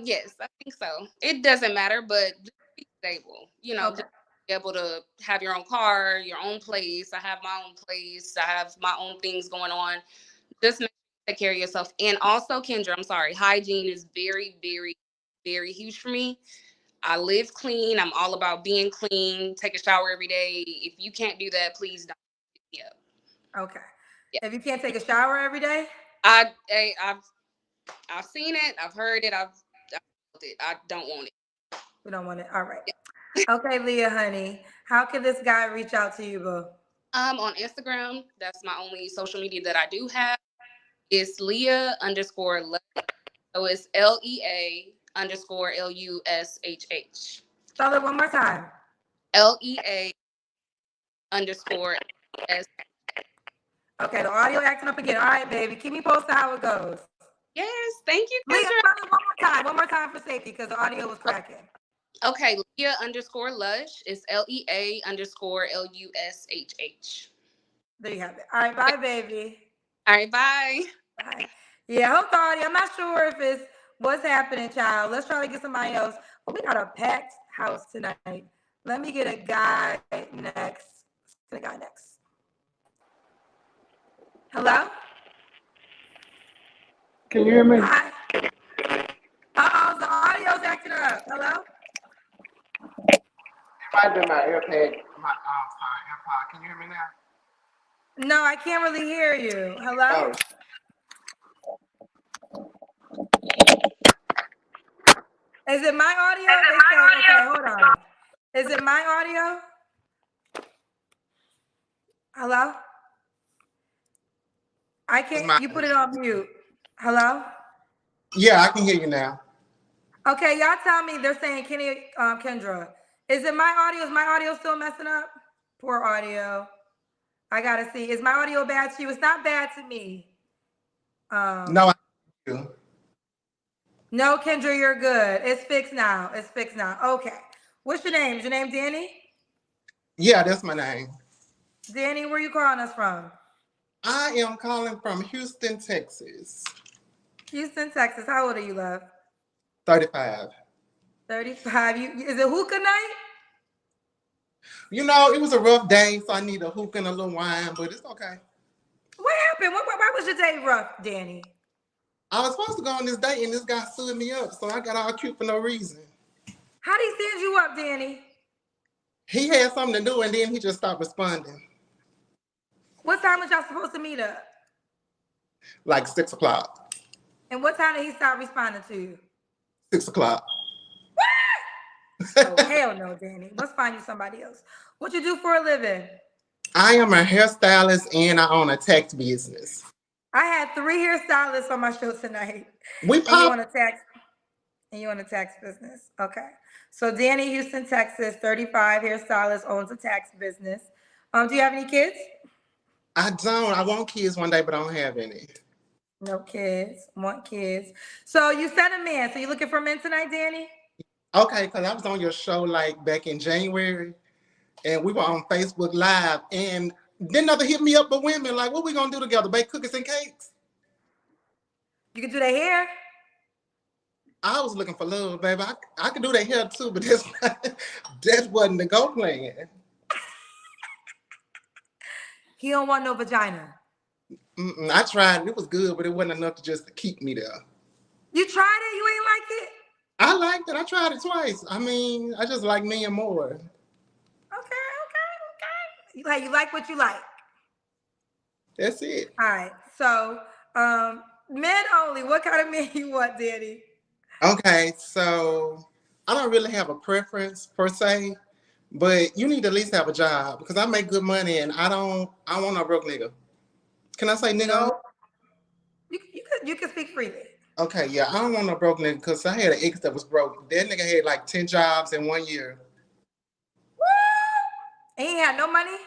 Yes, I think so. It doesn't matter, but just be stable. You know, Okay. just be able to have your own car, your own place. I have my own place. I have my own things going on. Just make sure you take care of yourself. And also, Kendra, I'm sorry, hygiene is very, very, very huge for me. I live clean. I'm all about being clean. Take a shower every day. If you can't do that, please don't hit me up. Okay. Yeah. If you can't take a shower every day, I've seen it. I've heard it. I've felt it. I don't want it. we don't want it. All right. Okay, Leah, honey, how can this guy reach out to you, boo? On Instagram, that's my only social media that I do have. It's Leah_Lushh. So it's LEA_LUSHH. Spell it one more time. LEA_S. Okay, the audio acting up again. All right, baby. Keep me posted how it goes. Yes, thank you, Leah, Kendra. spell it one more time. One more time for safety because the audio was cracking. Okay, Leah_Lushh is LEA_LUSHH. There you have it. All right, bye, baby. All right, bye. Bye. Yeah, I hope the audio. I'm not sure if it's what's happening, child. Let's try to get somebody else. Oh, we got a packed house tonight. Let me get a guy next. Get a guy next. Hello? Can you hear me? Hi. Uh-oh, the audio's acting up. Hello? It might be my AirPod. AirPod. Can you hear me now? No, I can't really hear you. Hello? Is it my audio? Okay, hold on. Is it my audio? Hello? I can't, you put it on mute. Hello? Yeah, I can hear you now. Okay, y'all tell me, they're saying Kendra. Is it my audio? Is my audio still messing up? Poor audio. I gotta see. Is my audio bad to you? It's not bad to me. No, I do. No, Kendra, you're good. It's fixed now. It's fixed now. Okay. What's your name? Is your name Danny? Yeah, that's my name. Danny, where you calling us from? I am calling from Houston, Texas. Houston, Texas. How old are you, love? 35. 35. Is it hookah night? You know, it was a rough day, so I need a hookah and a little wine, but it's okay. What happened? Why was your day rough, Danny? I was supposed to go on this date, and this guy stood me up, so I got all cute for no reason. How did he stand you up, Danny? He had something to do, and then he just stopped responding. What time was y'all supposed to meet up? Like 6 o'clock. And what time did he stop responding to you? 6 o'clock. Oh, hell no, Danny. Let's find you somebody else. What you do for a living? I am a hairstylist, and I own a tax business. I had 3 hairstylists on my show tonight. We And you pop. on a tax business. Okay. So Danny, Houston, Texas, 35, hairstylist, owns a tax business. Do you have any kids? I don't. I want kids one day, but I don't have any. No kids. Want kids. So you said a man. So you looking for men tonight, Danny? Okay, because I was on your show like back in January, and we were on Facebook Live, and didn't nothing hit me up but women. Like, what we gonna do together? Bake cookies and cakes? You can do their hair. I was looking for love, baby. I could do their hair too, but that wasn't the go plan. He don't want no vagina. I tried. It was good, but it wasn't enough to just keep me there. You tried it? You ain't like it? I liked it. I tried it twice. I mean, I just like men more. Okay. You like what you like. That's it. All right. So, men only. What kind of men you want, Danny? Okay, so I don't really have a preference per se, but you need to at least have a job because I make good money and I want no broke nigga. Can I say nigga? No, you can speak freely. Okay, yeah, I don't want no broke nigga because I had an ex that was broke. That nigga had like 10 jobs in 1 year. And he had no money.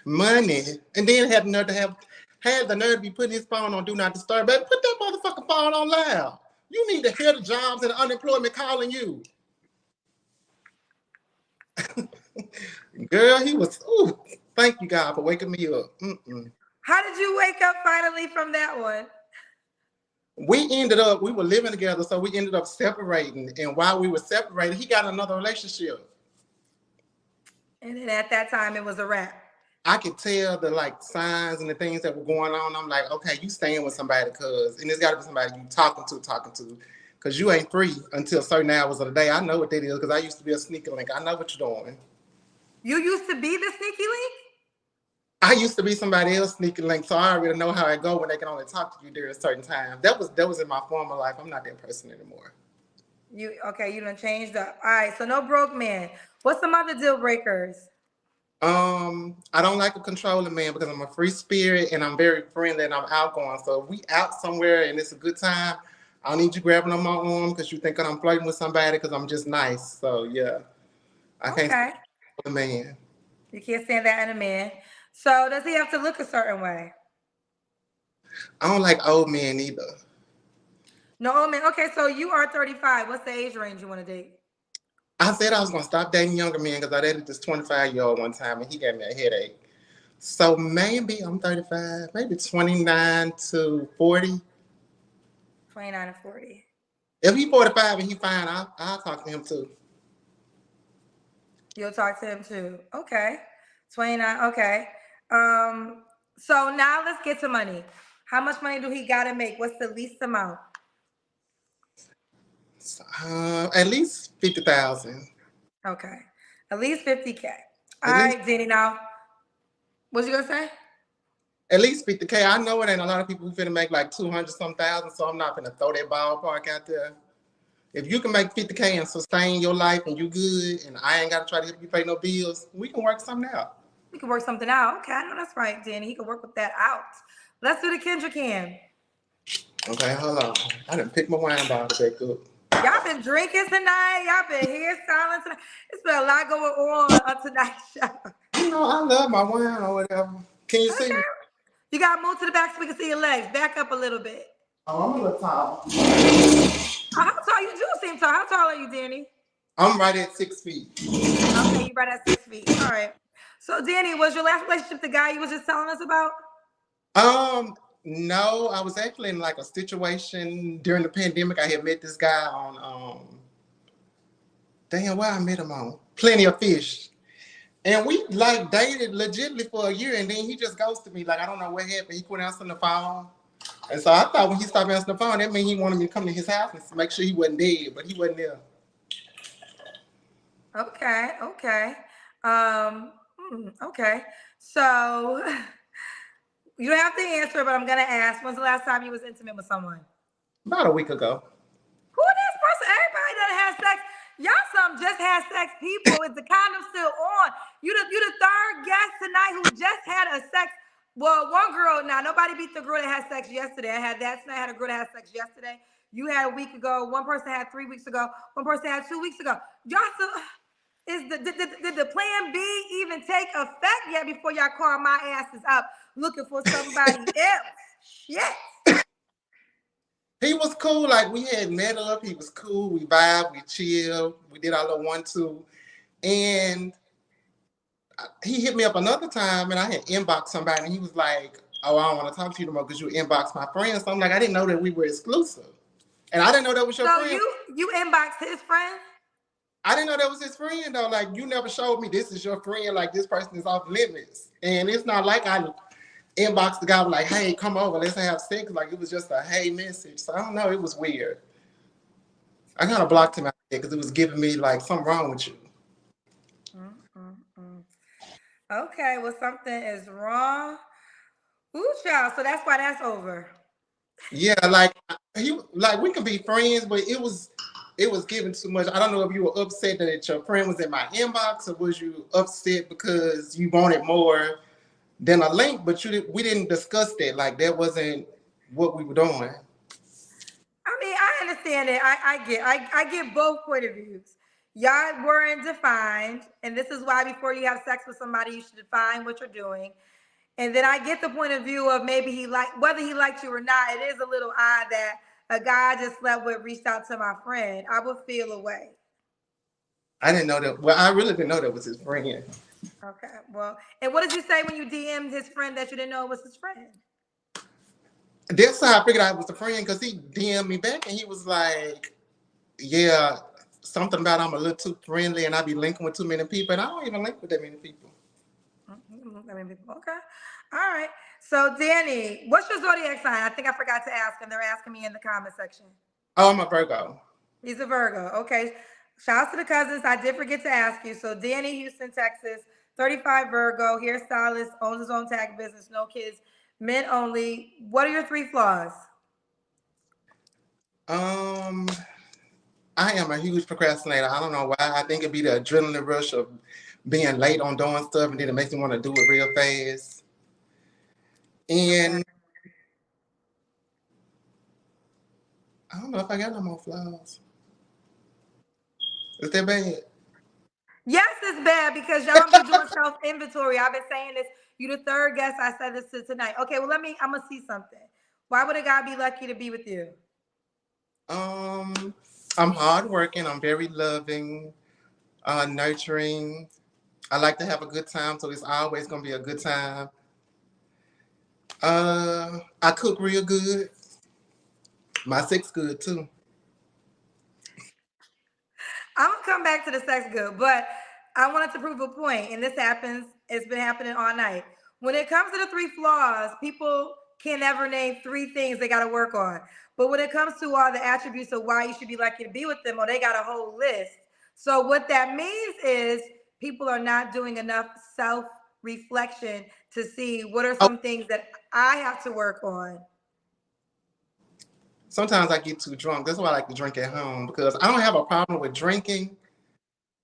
Money. And then had the nerve to be putting his phone on do not disturb. Baby, put that motherfucking phone on loud. You need to hear the jobs and the unemployment calling you. Girl, he was, ooh, thank you, God, for waking me up. How did you wake up finally from that one? We were living together, so we ended up separating. And while we were separated, he got another relationship. And then at that time, it was a wrap. I could tell the like signs and the things that were going on. I'm like, okay, you staying with somebody and there's got to be somebody you talking to, because you ain't free until certain hours of the day. I know what that is because I used to be a sneaker link. I know what you're doing. You used to be the sneaky link? I used to be somebody else sneaking link, so I already know how it go when they can only talk to you during a certain time. That was in my former life. I'm not that person anymore. You done changed up. All right, so no broke man. What's some other deal breakers? I don't like a controlling man because I'm a free spirit and I'm very friendly and I'm outgoing. So if we out somewhere and it's a good time, I don't need you grabbing on my arm because you think I'm flirting with somebody because I'm just nice. So yeah, I can't stand a man. You can't stand that in a man. So does he have to look a certain way? I don't like old men either. No old man. Okay, so you are 35. What's the age range you want to date? I said I was gonna stop dating younger men because I dated this 25-year-old one time and he gave me a headache. So maybe I'm 35, maybe 29 to 40. 29 to 40. If he's 45 and he's fine, I'll talk to him too. You'll talk to him too. Okay. 29. Okay. So now let's get to money. How much money do he gotta make? What's the least amount? At least 50,000. Okay. At least 50K. All right, Denny, now. What you gonna say? At least 50K. I know it ain't a lot of people who finna make like 200-some thousand, so I'm not finna throw that ballpark out there. If you can make 50K and sustain your life and you good, and I ain't gotta try to help you pay no bills, we can work something out. We can work something out. Okay, I know that's right, Danny. He can work with that out. Let's do the Kendra can. Okay, hold on. I done picked my wine bottle back up. Y'all been drinking tonight. Y'all been here silent tonight. It's been a lot going on tonight's show. You know, I love my wine or whatever. Can you see me? You gotta move to the back so we can see your legs. Back up a little bit. Oh, I'm a little tall. How tall? You do seem tall. How tall are you, Danny? I'm right at 6 feet. Okay, you right at 6 feet. All right. So, Danny, was your last relationship the guy you was just telling us about? No, I was actually in like a situation during the pandemic. I had met this guy on damn, where I met him on Plenty of Fish. And we like dated legitimately for a year, and then he just ghosted me. Like, I don't know what happened. He quit answering the phone. And so I thought when he stopped answering the phone, that meant he wanted me to come to his house and make sure he wasn't dead, but he wasn't there. Okay, okay. Okay. So you don't have to answer, but I'm gonna ask. When's the last time you was intimate with someone? About a week ago. Who this person? Everybody that has sex. Y'all some just had sex people. Is the condom still on? You the third guest tonight who just had a sex. Well, one girl, now nobody beat the girl that had sex yesterday. I had that tonight. I had a girl that had sex yesterday. You had a week ago. One person had 3 weeks ago. One person had 2 weeks ago. Y'all still, did the plan B even take effect yet before y'all call my asses up looking for somebody else? Yes. He was cool. Like, we had met up. He was cool. We vibed. We chilled. We did our little 1-2. And he hit me up another time, and I had inboxed somebody, and he was like, oh, I don't want to talk to you no more because you inboxed my friend. So I'm like, I didn't know that we were exclusive. And I didn't know that was your friend. So you inboxed his friend? I didn't know that was his friend, though. Like, you never showed me this is your friend. Like, this person is off limits. And it's not like I inboxed the guy like, hey, come over, let's have sex. Like, it was just a hey message. So I don't know, it was weird. I kind of blocked him out there because it was giving me like something wrong with you. Okay, well, something is wrong. Ooh, child. So that's why that's over. Yeah, like we can be friends, but it was giving too much. I don't know if you were upset that your friend was in my inbox, or was you upset because you wanted more than a link, but we didn't discuss that. Like that wasn't what we were doing. I mean, I understand it. I get both point of views. Y'all weren't defined, and this is why before you have sex with somebody, you should define what you're doing. And then I get the point of view of maybe whether he liked you or not. It is a little odd that a guy I just slept with reached out to my friend. I would feel away. I didn't know that. Well, I really didn't know that was his friend. Okay. Well, and what did you say when you DM'd his friend that you didn't know was his friend? That's how I figured out it was a friend, because he DM'd me back and he was like, yeah, something about I'm a little too friendly and I be linking with too many people, and I don't even link with that many people. Okay. All right. So, Danny, what's your zodiac sign? I think I forgot to ask, and they're asking me in the comment section. Oh, I'm a Virgo. He's a Virgo. Okay. Shout out to the cousins. I did forget to ask you. So, Danny, Houston, Texas, 35 Virgo, hairstylist, owns his own tag business, no kids, men only. What are your 3 flaws? I am a huge procrastinator. I don't know why. I think it'd be the adrenaline rush of being late on doing stuff, and then it makes me want to do it real fast. And I don't know if I got no more flaws. Is that bad? Yes, it's bad because y'all be doing self inventory. I've been saying this. You the third guest I said this to tonight. Okay, well, I'm going to see something. Why would a guy be lucky to be with you? I'm hardworking. I'm very loving, nurturing. I like to have a good time, so it's always gonna be a good time. I cook real good. My sex good too. I'm gonna come back to the sex good, but I wanted to prove a point, and this happens. It's been happening all night. When it comes to the 3 flaws, people can never name 3 things they got to work on. But when it comes to all the attributes of why you should be lucky to be with them, or they got a whole list. So what that means is people are not doing enough self reflection to see what are some things that I have to work on. Sometimes I get too drunk. That's why I like to drink at home, because I don't have a problem with drinking.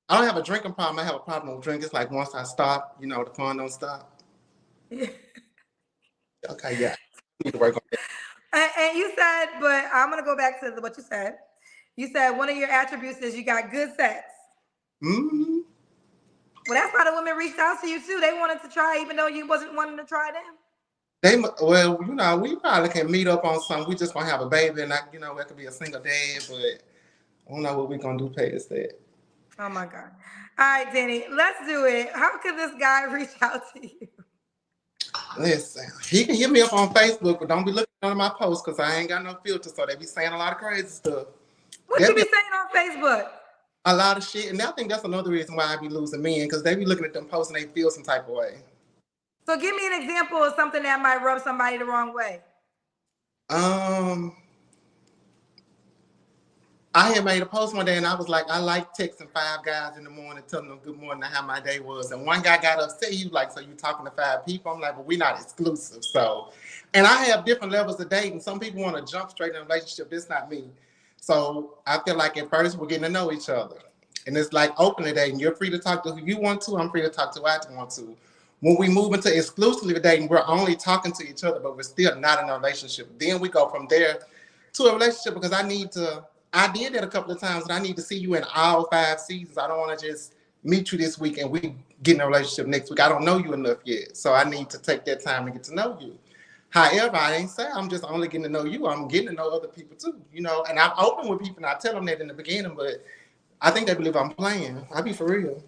I don't have a drinking problem. I have a problem with drinking. It's like once I stop, the fun don't stop. Okay, yeah. I need to work on that. And you said, but I'm gonna go back to what you said. You said one of your attributes is you got good sex. Mm-hmm. Well, that's why the women reached out to you too. They wanted to try, even though you wasn't wanting to try them. We probably can meet up on something. We just gonna have a baby, and it could be a single dad, but I don't know what we're gonna do past that. Oh my God. All right, Danny, let's do it. How could this guy reach out to you? Listen, he can hit me up on Facebook, but don't be looking at my posts because I ain't got no filter, so they be saying a lot of crazy stuff. What you be saying on Facebook? A lot of shit, and I think that's another reason why I be losing men, because they be looking at them posts and they feel some type of way. So give me an example of something that might rub somebody the wrong way. I had made a post one day and I was like, I like texting 5 guys in the morning, telling them good morning and how my day was. And one guy got upset. He was like, so you talking to 5 people? I'm like, well, we're not exclusive. So, and I have different levels of dating. Some people want to jump straight in a relationship. That's not me. So I feel like at first we're getting to know each other. And it's like open dating. You're free to talk to who you want to. I'm free to talk to who I want to. When we move into exclusively dating, we're only talking to each other, but we're still not in a relationship. Then we go from there to a relationship, because I did that a couple of times, and I need to see you in all 5 seasons. I don't want to just meet you this week and we get in a relationship next week. I don't know you enough yet. So I need to take that time to get to know you. However, I ain't say I'm just only getting to know you. I'm getting to know other people too, and I'm open with people and I tell them that in the beginning, but I think they believe I'm playing. I be for real.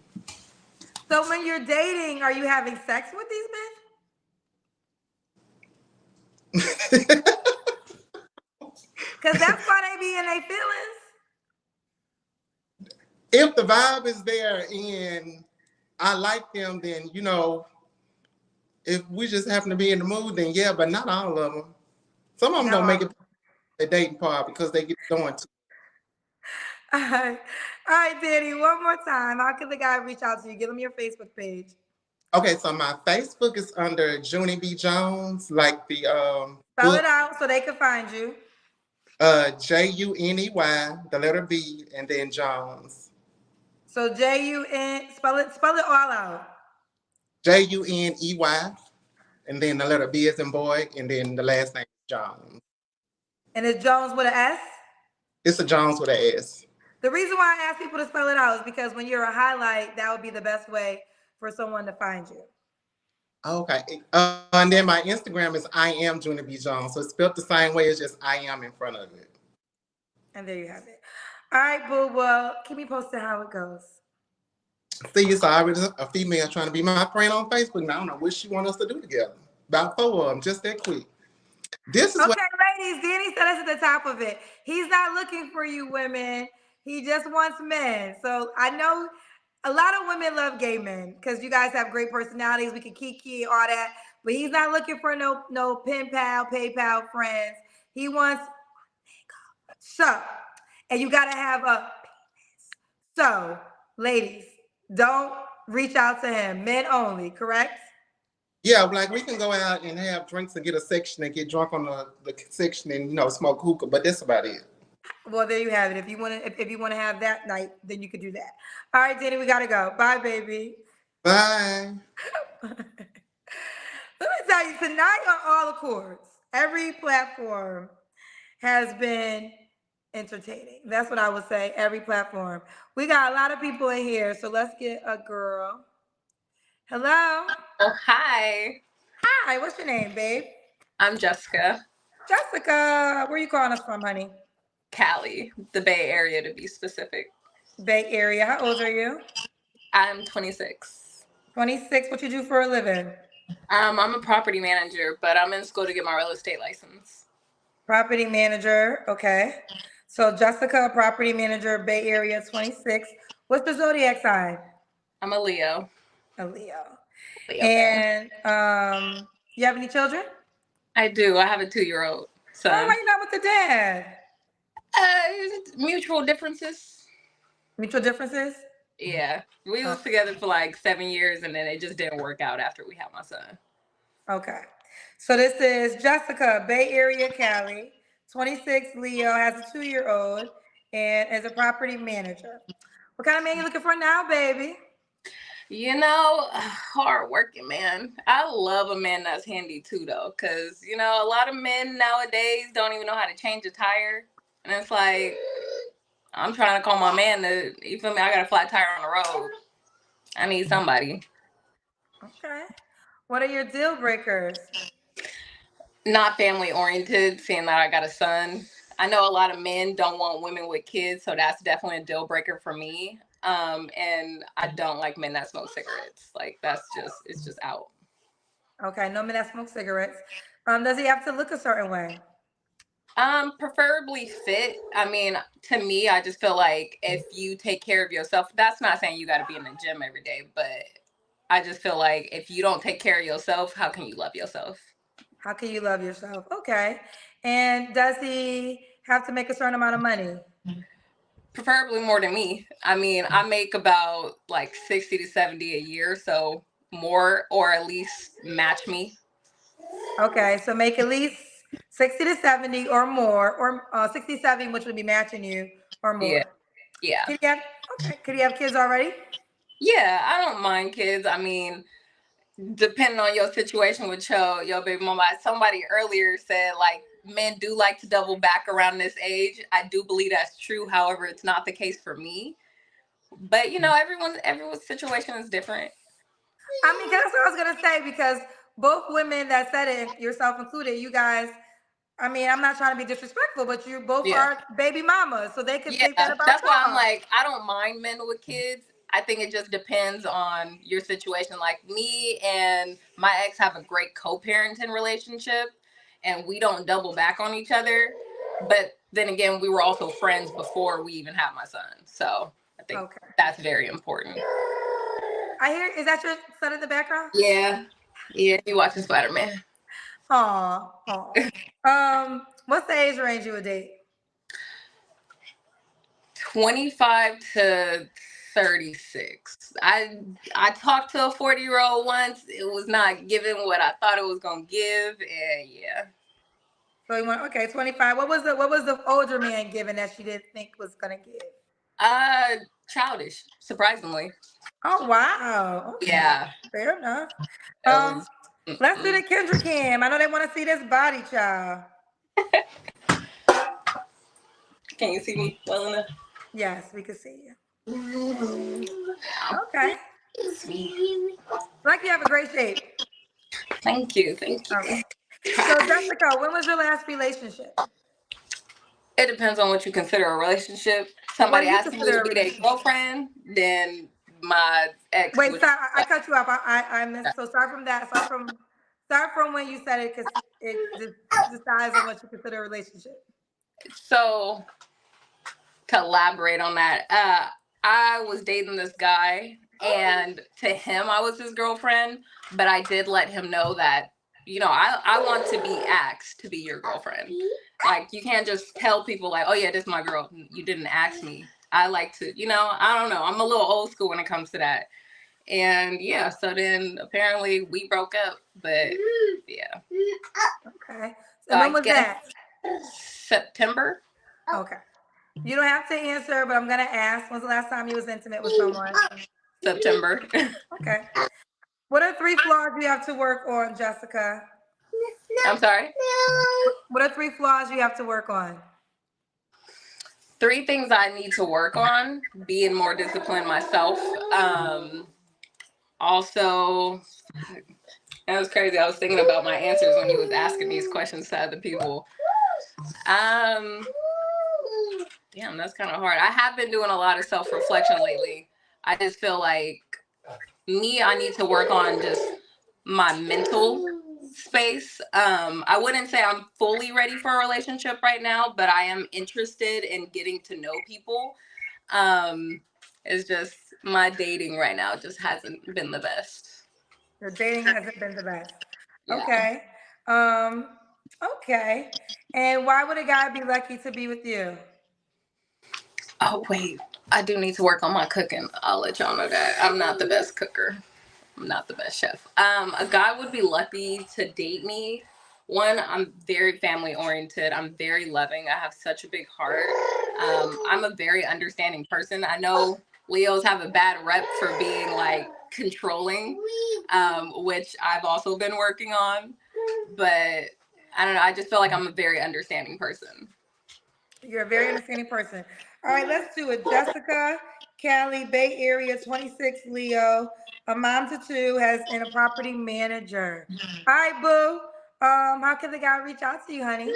So when you're dating, are you having sex with these men? Because that's why they be in their feelings. If the vibe is there and I like them, then, if we just happen to be in the mood, then yeah, but not all of them. Some of them don't make it the dating part because they get going too. All right, Danny, one more time. How can the guy reach out to you? Give them your Facebook page. Okay, so my Facebook is under Junie B. Jones, like the Spell it out so they can find you. Juney, the letter B, and then Jones. So Jun, spell it all out. Juney, and then the letter B is in boy, and then the last name is Jones. And it's Jones with an S? It's a Jones with an S. The reason why I ask people to spell it out is because when you're a highlight, that would be the best way for someone to find you. Okay. And then my Instagram is I am Junior B. Jones. So it's spelled the same way, it's just I am in front of it. And there you have it. All right, boo. Well, keep me posted how it goes. See, it's already a female trying to be my friend on Facebook. Now I don't know what she wants us to do together. About 4 of them, just that quick. This is okay, what. ladies, Danny said us at the top of it. He's not looking for you women. He just wants men. So I know a lot of women love gay men because you guys have great personalities. We can kiki, all that. But he's not looking for no pen pal, PayPal friends. He wants so, and you gotta have a penis. So, ladies, don't reach out to him. Men only, correct? Yeah, like we can go out and have drinks and get a section and get drunk on the section and smoke hookah, but that's about it. Well, there you have it. If you want to have that night, then you could do that. All right, Danny, we gotta go. Bye, baby. Bye. Let me tell you, tonight on All Accords, every platform has been entertaining. That's what I would say. Every platform. We got a lot of people in here, so let's get a girl. Hello. Oh, hi. Hi. What's your name, babe? I'm Jessica. Jessica. Where you calling us from, honey? Cali, the Bay Area to be specific. Bay Area. How old are you? I'm 26. 26. What you do for a living? I'm a property manager, but I'm in school to get my real estate license. Property manager. Okay. So Jessica, property manager, Bay Area, 26. What's the zodiac sign? I'm a Leo. A Leo. Leo. And you have any children? I do. I have a 2-year-old son. Oh, why you not with the dad? Mutual differences. Mutual differences? Yeah. We was together for like 7 years and then it just didn't work out after we had my son. Okay. So this is Jessica, Bay Area, Cali, 26, Leo, has a 2-year-old, and is a property manager. What kind of man you looking for now, baby? Hard-working man. I love a man that's handy too, though, because, a lot of men nowadays don't even know how to change a tire. And it's like, I'm trying to call my man you feel me? I got a flat tire on the road. I need somebody. Okay. What are your deal breakers? Not family oriented, seeing that I got a son. I know a lot of men don't want women with kids, so that's definitely a deal breaker for me. And I don't like men that smoke cigarettes. Like it's just out. Okay, no men that smoke cigarettes. Does he have to look a certain way? Preferably fit. I mean, to me, I just feel like if you take care of yourself, that's not saying you got to be in the gym every day, but I just feel like if you don't take care of yourself, how can you love yourself? How can you love yourself? Okay. And does he have to make a certain amount of money? Preferably more than me. I mean, I make about like 60 to 70 a year, so more or at least match me. Okay, so make at least 60 to 70 or more, or 67, which would be matching you, or more. Yeah. Could you have kids already? Yeah, I don't mind kids. I mean, depending on your situation with your baby mama. Somebody earlier said like men do like to double back around this age. I do believe that's true. However, it's not the case for me. But everyone's situation is different. I mean, that's what I was gonna say, because both women that said it, yourself included, you guys, I mean, I'm not trying to be disrespectful, but you both are baby mamas, so they can think that about that's why y'all. I'm like, I don't mind men with kids. I think it just depends on your situation. Like me and my ex have a great co-parenting relationship and we don't double back on each other. But then again, we were also friends before we even had my son. So I think that's very important. I hear, is that your son in the background? Yeah, he watches Spider-Man. Aw. What's the age range you would date? 25 to 36. I talked to a 40-year-old once. It was not giving what I thought it was gonna give, and yeah. So you want, okay, 25. What was the older man giving that she didn't think was gonna give? Childish, surprisingly. Oh wow. Okay, Yeah. fair enough. It was, Let's do the Kendra Cam. I know they want to see this body, child. can you see me well enough? Yes, we can see you. Okay. Like you have a great shape. Thank you. Thank you. Okay. So Jessica, when was your last relationship? It depends on what you consider a relationship. What Somebody do you asking me consider to a be their relationship? girlfriend, then my ex Wait, would. sorry, I cut you off. I missed. So start from that. Start from when you said it, because it decides on what you consider a relationship. So to elaborate on that, I was dating this guy, and to him, I was his girlfriend. But I did let him know that, I want to be asked to be your girlfriend. Like, you can't just tell people like, oh yeah, this is my girl. You didn't ask me. I like to, I don't know. I'm a little old school when it comes to that. And yeah, so then apparently we broke up, but yeah. Okay. So And when I was guess that? September. Okay. You don't have to answer, but I'm gonna ask. When's the last time you was intimate with someone? September. Okay. What are 3 flaws you have to work on, Jessica? I'm sorry. What are 3 flaws you have to work on? 3 things I need to work on: being more disciplined myself. Also, that was crazy. I was thinking about my answers when you was asking these questions to other people. Damn, that's kind of hard. I have been doing a lot of self-reflection lately. I just feel like I need to work on just my mental space. I wouldn't say I'm fully ready for a relationship right now, but I am interested in getting to know people. It's just my dating right now just hasn't been the best. Your dating hasn't been the best. Yeah. Okay. Okay. And why would a guy be lucky to be with you? Oh wait, I do need to work on my cooking. I'll let y'all know that. I'm not the best cooker. I'm not the best chef. A guy would be lucky to date me. One, I'm very family oriented. I'm very loving. I have such a big heart. I'm a very understanding person. I know Leos have a bad rep for being like controlling, which I've also been working on. But I don't know. I just feel like I'm a very understanding person. You're a very understanding person. All right, let's do it. Jessica, Cali, Bay Area, 26, Leo, a mom to 2, has and a property manager. All right, boo. How can the guy reach out to you, honey?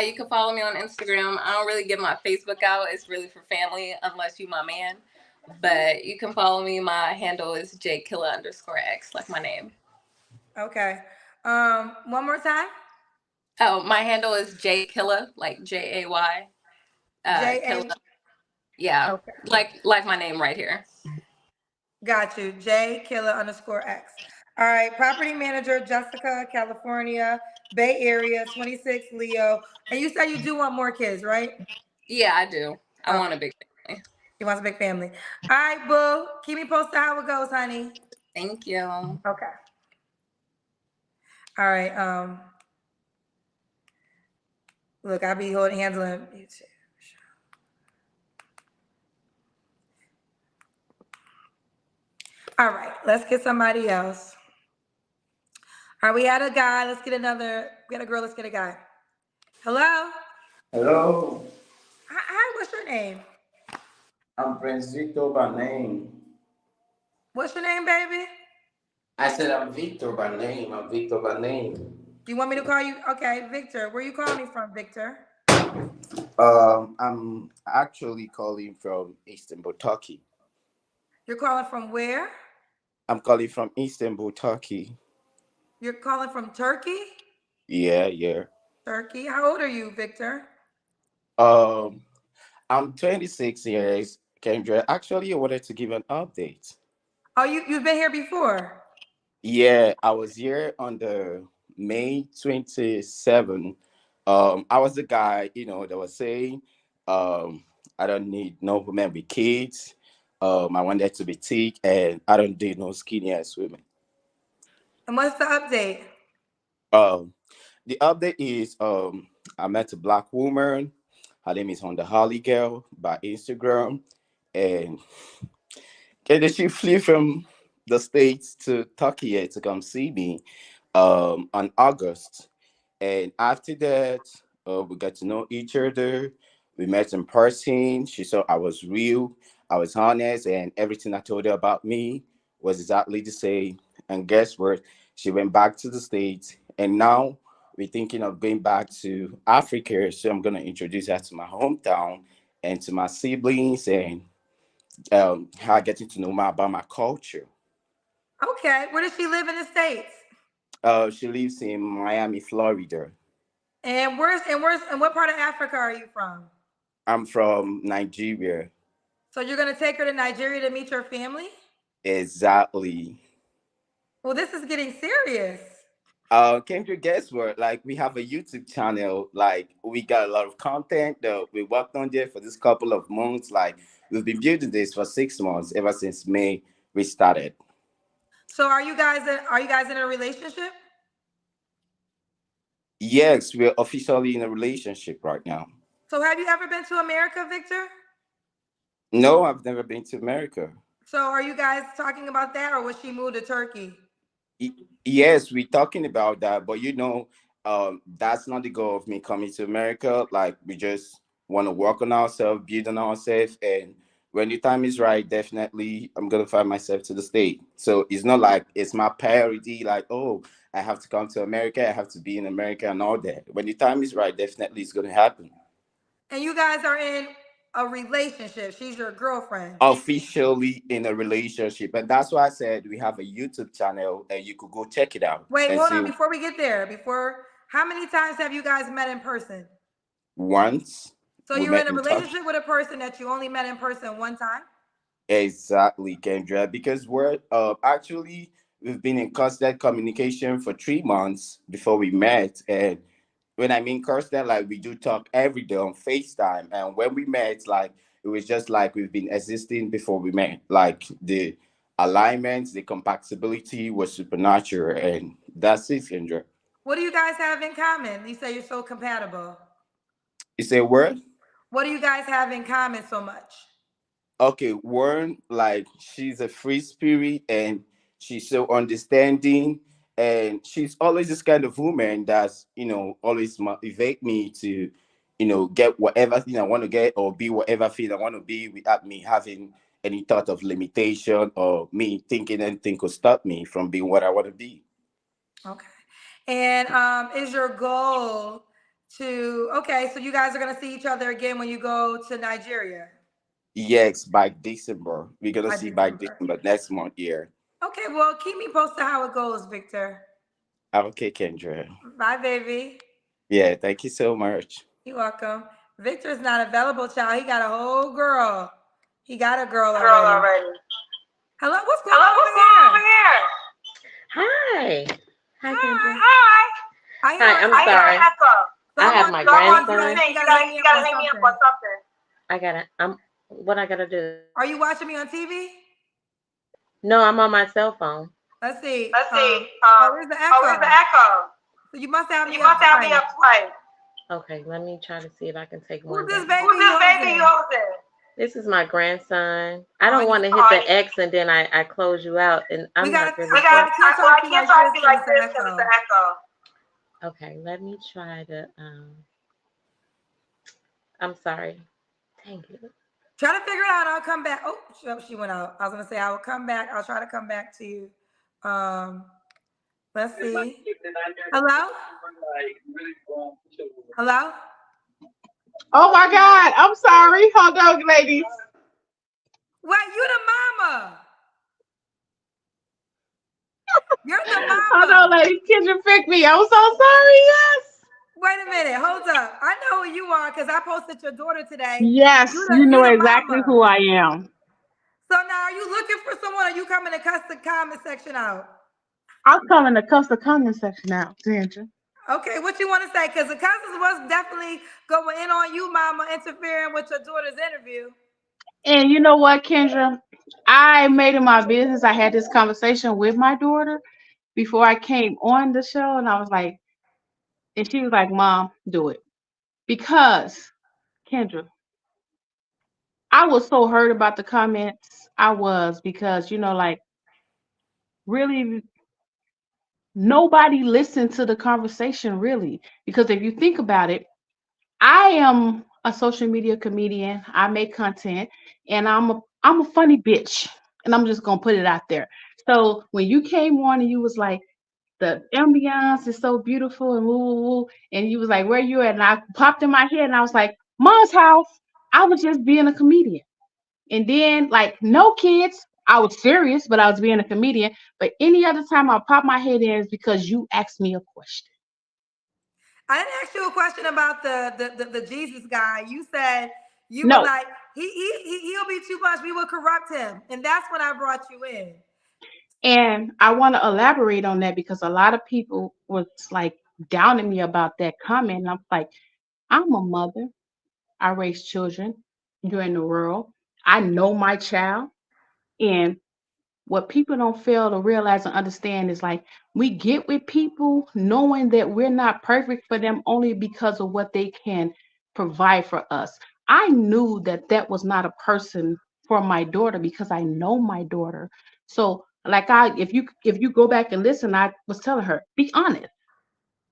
You can follow me on Instagram. I don't really give my Facebook out. It's really for family, unless you my man. But you can follow me. My handle is JKilla_X, like my name. Okay. One more time. Oh, my handle is JKilla, like JAY. J-A. Killa. Yeah, Okay. like my name right here. Got you. JKilla_X. All right. Property manager, Jessica, California, Bay Area, 26, Leo. And you said you do want more kids, right? Yeah, I do. I want a big family. He wants a big family. All right, boo. Keep me posted how it goes, honey. Thank you. Okay. All right. Look, I'll be handling. All right, let's get somebody else. All right, we had a guy. Let's get another. We got a girl. Let's get a guy. Hello. Hello, Hi. What's your name? I'm Prince Victor by name. What's your name, baby? I said I'm Victor by name. I'm Victor by name. Do you want me to call you? Okay, Victor. Where you calling me from, Victor? I'm actually calling from Istanbul, Turkey. You're calling from where? I'm calling from Istanbul, Turkey. You're calling from Turkey? Yeah. Turkey. How old are you, Victor? I'm 26 years, Kendra. Actually, I wanted to give an update. Oh, you've been here before? Yeah, I was here on the May 27. I was the guy, that was saying, I don't need no women with kids. I wanted to be thick, and I don't date no skinny ass women. And what's the update? Um, The update is I met a black woman. Her name is Honda Holly Girl by Instagram, and she flew from the States to Turkey to come see me on August. And after that, we got to know each other. We met in person. She saw I was real, I was honest, and everything I told her about me was exactly the same. And guess what? She went back to the States, and now we're thinking of going back to Africa. So I'm gonna introduce her to my hometown and to my siblings, and how getting to know more about my culture. Okay. Where does she live in the States? She lives in Miami, Florida. And what part of Africa are you from? I'm from Nigeria. So you're gonna take her to Nigeria to meet your family? Exactly. Well, this is getting serious. Kendra, guess what? Like, we have a YouTube channel. Like, we got a lot of content that we worked on there for this couple of months. Like, we've been building this for 6 months, ever since May we started. So are you guys in a relationship? Yes, we're officially in a relationship right now. So have you ever been to America, Victor? No, I've never been to America. So are you guys talking about that, or was she moved to Turkey? Yes, we're talking about that, but that's not the goal of me coming to America. Like, we just want to work on ourselves, build on ourselves, and when the time is right, definitely I'm gonna find myself to the state. So it's not like it's my priority, like, oh, I have to come to America, I have to be in America and all that. When the time is right, definitely it's gonna happen. And you guys are in a relationship. She's your girlfriend. Officially in a relationship, and that's why I said we have a YouTube channel, and you could go check it out. Wait, and hold see. on. Before we get there, how many times have you guys met in person? Once. So we you're met in a in touch. relationship with a person that you only met in person one time? Exactly, Kendra, because we're actually we've been in constant communication for 3 months before we met. And when I mean constant, like, we do talk every day on FaceTime. And when we met, like, it was just like we've been existing before we met. Like, the alignment, the compatibility was supernatural, and that's it, Kendra. What do you guys have in common? You say you're so compatible. You say word? What do you guys have in common so much? Okay, Warren, like, she's a free spirit, and she's so understanding, and she's always this kind of woman that's, always motivate me to, get whatever thing I want to get, or be whatever thing I want to be, without me having any thought of limitation, or me thinking anything could stop me from being what I want to be. Okay. And is your goal so you guys are gonna see each other again when you go to Nigeria? Yes, by December. We're gonna By see by December. December next month, yeah. Okay, well, keep me posted how it goes, Victor. Okay, Kendra. Bye, baby. Yeah, thank you so much. You're welcome. Victor's not available, child. He got a whole girl. He got a girl already. Hello, what's going on over here? Hi. Hi, Kendra. I hear Hi, I'm an sorry. echo. I have my Someone's grandson. saying you gotta hang me up on something. What I gotta do? Are you watching me on TV? No, I'm on my cell phone. Let's see. Where's the echo? So you must have me up twice. Okay, let me try to see if I can take Who's one this down. baby you holding? This is my grandson. I don't want to hit the X and then I close you out, and I'm not really sure. I can't talk to you like this because it's an echo. Okay, let me try to. I'm sorry. Thank you. Try to figure it out. I'll come back. Oh, she went out. I was gonna say I will come back. I'll try to come back to you. Let's see. Hello? Hello? Oh my God, I'm sorry. Hold on, ladies. Wait, you the mama. You're the mama. Hold on, ladies. Kendra picked me. I'm so sorry. Yes. Wait a minute. Hold up. I know who you are because I posted your daughter today. Yes, you know exactly mama. who I am. So now, are you looking for someone, or are you coming to cuss the comment section out? I'm coming to cuss the comment section out, Kendra. Okay, what you want to say? Because the cousins was definitely going in on you, mama, interfering with your daughter's interview. And you know what, Kendra? I made it my business. I had this conversation with my daughter before I came on the show, and I was like, And she was like, Mom, do it. Because, Kendra, I was so hurt about the comments. I was because, like, really nobody listened to the conversation, really. Because if you think about it, I am a social media comedian. I make content, and I'm a funny bitch. And I'm just gonna put it out there. So when you came on and you was like, the ambiance is so beautiful and woo woo woo, and you was like, where you at? And I popped in my head and I was like, Mom's house. I was just being a comedian. And then, like, no kids. I was serious, but I was being a comedian. But any other time I pop my head in is because you asked me a question. I didn't ask you a question about the Jesus guy. You said you were No. like, he'll be too much. We will corrupt him. And that's when I brought you in. And I want to elaborate on that because a lot of people was like downing me about that comment. And I'm like, I'm a mother. I raise children. You're in the world. I know my child. And what people don't fail to realize and understand is like we get with people knowing that we're not perfect for them only because of what they can provide for us. I knew that that was not a person for my daughter because I know my daughter. So like if you go back and listen, I was telling her, be honest.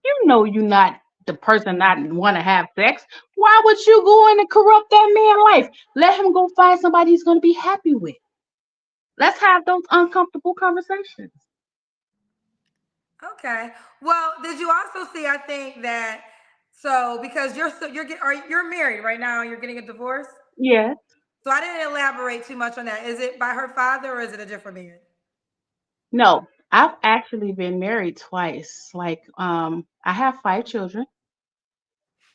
You know you're not the person that want to have sex. Why would you go in and corrupt that man's life? Let him go find somebody he's going to be happy with. Let's have those uncomfortable conversations. Okay. Well, did you also see? I think that because you're married right now, you're getting a divorce. Yes. So I didn't elaborate too much on that. Is it by her father or is it a different man? No, I've actually been married twice. Like, I have 5 children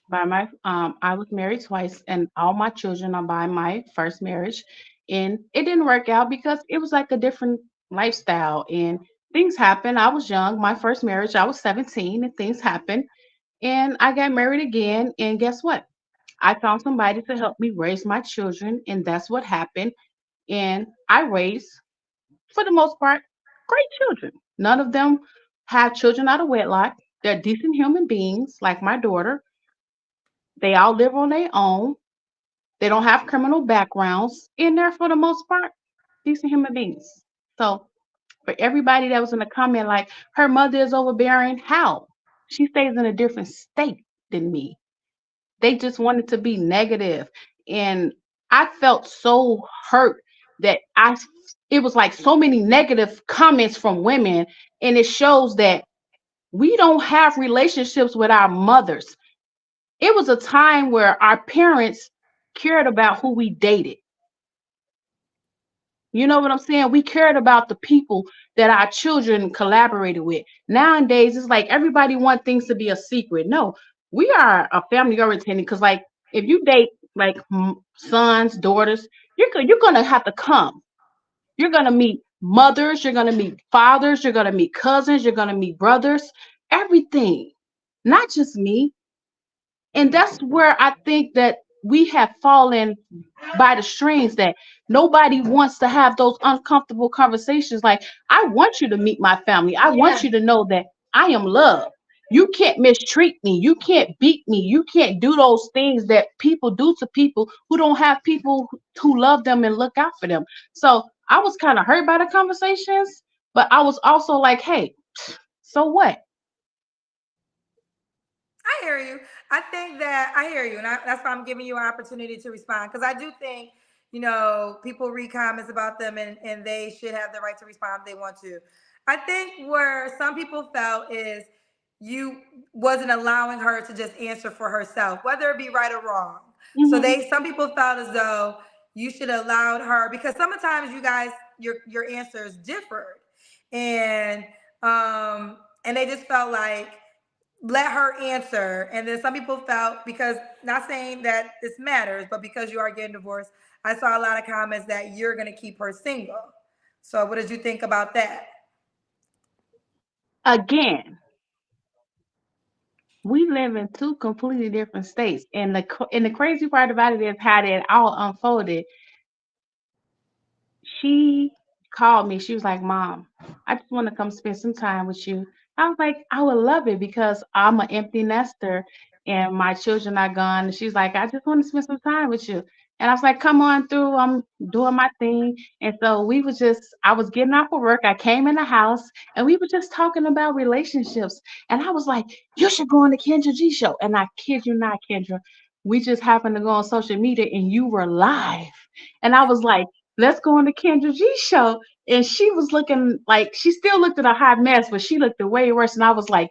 by my I was married twice, and all my children are by my first marriage. And it didn't work out because it was like a different lifestyle and things happened. I was young. My first marriage, I was 17, and things happened. And I got married again, and guess what? I found somebody to help me raise my children, and that's what happened. And I raised, for the most part, great children. None of them have children out of wedlock. They're decent human beings, like my daughter. They all live on their own. They don't have criminal backgrounds, and they're, for the most part, decent human beings. So, for everybody that was in the comment, like, her mother is overbearing, how? She stays in a different state than me. They just wanted to be negative. And I felt so hurt that it was like so many negative comments from women. And it shows that we don't have relationships with our mothers. It was a time where our parents cared about who we dated. You know what I'm saying? We cared about the people that our children collaborated with. Nowadays, it's like everybody wants things to be a secret. No, we are a family oriented because, like, if you date like sons, daughters, you're gonna have to come. You're gonna meet mothers. You're gonna meet fathers. You're gonna meet cousins. You're gonna meet brothers. Everything, not just me. And that's where I think that we have fallen by the strings, that nobody wants to have those uncomfortable conversations. Like, I want you to meet my family. I want you to know that I am loved. You can't mistreat me. You can't beat me. You can't do those things that people do to people who don't have people who love them and look out for them. So I was kind of hurt by the conversations, but I was also like, hey, so what? I hear you. I think that I hear you, and that's why I'm giving you an opportunity to respond because I do think people read comments about them, and they should have the right to respond if they want to. I think where some people felt is you wasn't allowing her to just answer for herself, whether it be right or wrong. So some people felt as though you should have allowed her because sometimes you guys your answers differed, and they just felt like let her answer. And then some people felt, because not saying that this matters, but because you are getting divorced, I saw a lot of comments that you're going to keep her single. So what did you think about that? Again, we live in two completely different states, and the crazy part about it is how that all unfolded. She called me. She was like, "Mom, I just want to come spend some time with you. I was like, I would love it because I'm an empty nester and my children are gone. And she's like, I just want to spend some time with you. And I was like, come on through. I'm doing my thing. And so I was getting off of work. I came in the house and we were just talking about relationships. And I was like, you should go on the Kendra G show. And I kid you not, Kendra, we just happened to go on social media and you were live. And I was like, let's go on the Kendra G show. And she was looking like she still looked at a hot mess, but she looked way worse. And I was like,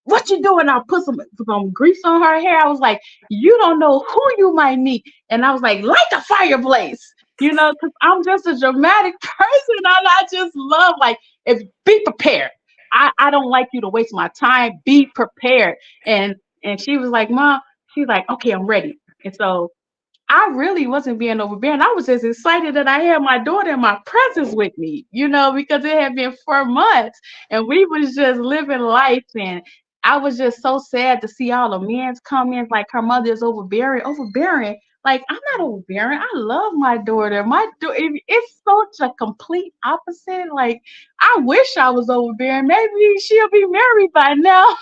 what you doing? I put some grease on her hair. I was like, you don't know who you might meet. And I was like, light the fireplace, because I'm just a dramatic person. And I just love, like, if be prepared. I don't like you to waste my time. Be prepared. And she was like, Mom, she's like, okay, I'm ready. And so I really wasn't being overbearing. I was just excited that I had my daughter in my presence with me, because it had been 4 months and we was just living life. And I was just so sad to see all the men's comments like her mother is overbearing. Like, I'm not overbearing. I love my daughter. It's such a complete opposite. Like, I wish I was overbearing. Maybe she'll be married by now.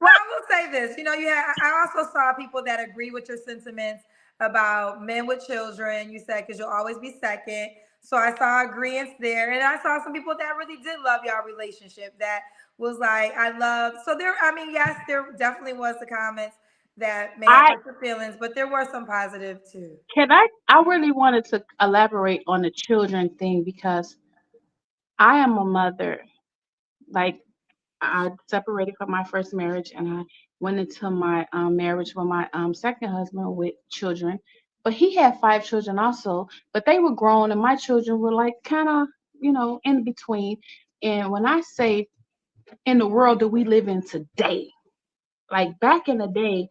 Well, I will say this. I also saw people that agree with your sentiments about men with children. You said because you'll always be second. So I saw agreements there, and I saw some people that really did love y'all relationship. That was like, I love. So there. I mean, yes, there definitely was the comments that may have hurt your feelings, but there were some positive too. I really wanted to elaborate on the children thing because I am a mother. Like, I separated from my first marriage and I went into my marriage with my second husband with children. But he had 5 children also, but they were grown and my children were like kind of, in between. And when I say in the world that we live in today, like back in the day,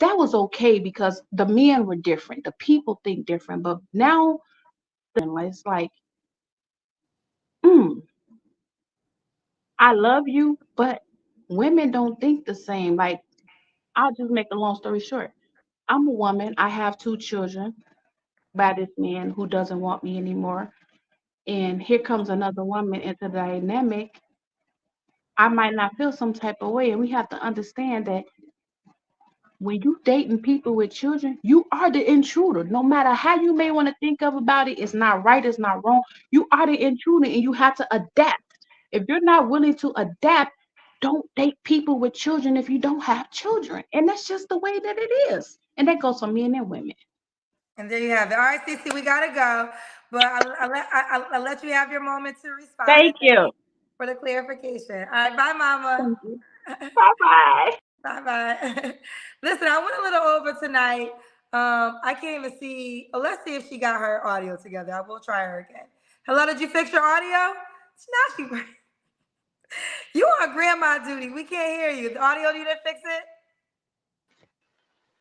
that was okay because the men were different. The people think different. But now it's like, mm, I love you, but women don't think the same. Like, I'll just make a long story short. I'm a woman. I have 2 children by this man who doesn't want me anymore. And here comes another woman into the dynamic. I might not feel some type of way. And we have to understand that when you dating people with children, you are the intruder. No matter how you may want to think of about it, it's not right, it's not wrong. You are the intruder and you have to adapt. If you're not willing to adapt, don't date people with children if you don't have children. And that's just the way that it is. And that goes for men and women. And there you have it. All right, Cece, we gotta go, but I'll let you have your moment to respond. Thank you for the clarification. All right, bye, Mama. Bye-bye. Bye-bye. Listen, I went a little over tonight. I can't even see. Oh, let's see if she got her audio together. I will try her again. Hello, did you fix your audio? It's not you on grandma duty. We can't hear you. The audio, you didn't fix it?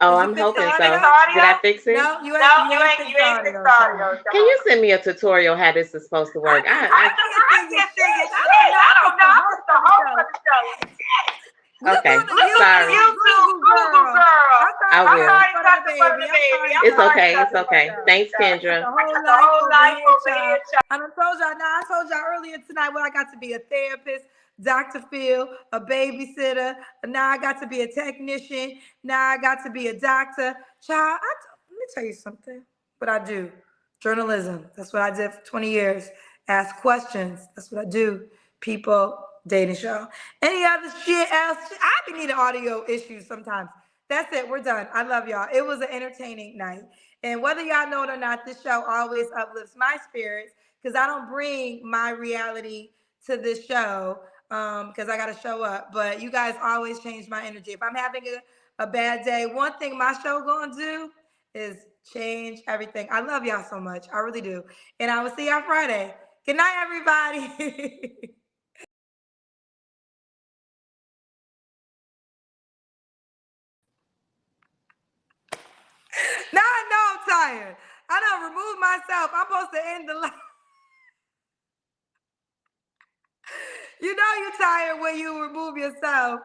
Oh, I'm hoping so. Did I fix it? No, you ain't fixed the audio. Can you send me a tutorial how this is supposed to work? I don't know. I'm the host of the show. Okay, sorry. I will. It's okay. It's okay. Thanks, Kendra. I told y'all earlier tonight when I got to be a therapist, Dr. Phil, a babysitter. Now I got to be a technician. Now I got to be a doctor. Child, let me tell you something. What I do. Journalism. That's what I did for 20 years. Ask questions. That's what I do. People, dating show. Any other shit else? I be needing audio issues sometimes. That's it. We're done. I love y'all. It was an entertaining night. And whether y'all know it or not, this show always uplifts my spirits because I don't bring my reality to this show because I got to show up. But you guys always change my energy. If I'm having a bad day, one thing my show going to do is change everything. I love y'all so much. I really do. And I will see y'all Friday. Good night, everybody. Now I know I'm tired. I done removed myself. I'm supposed to end the live. You know you're tired when you remove yourself.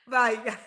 Bye, guys.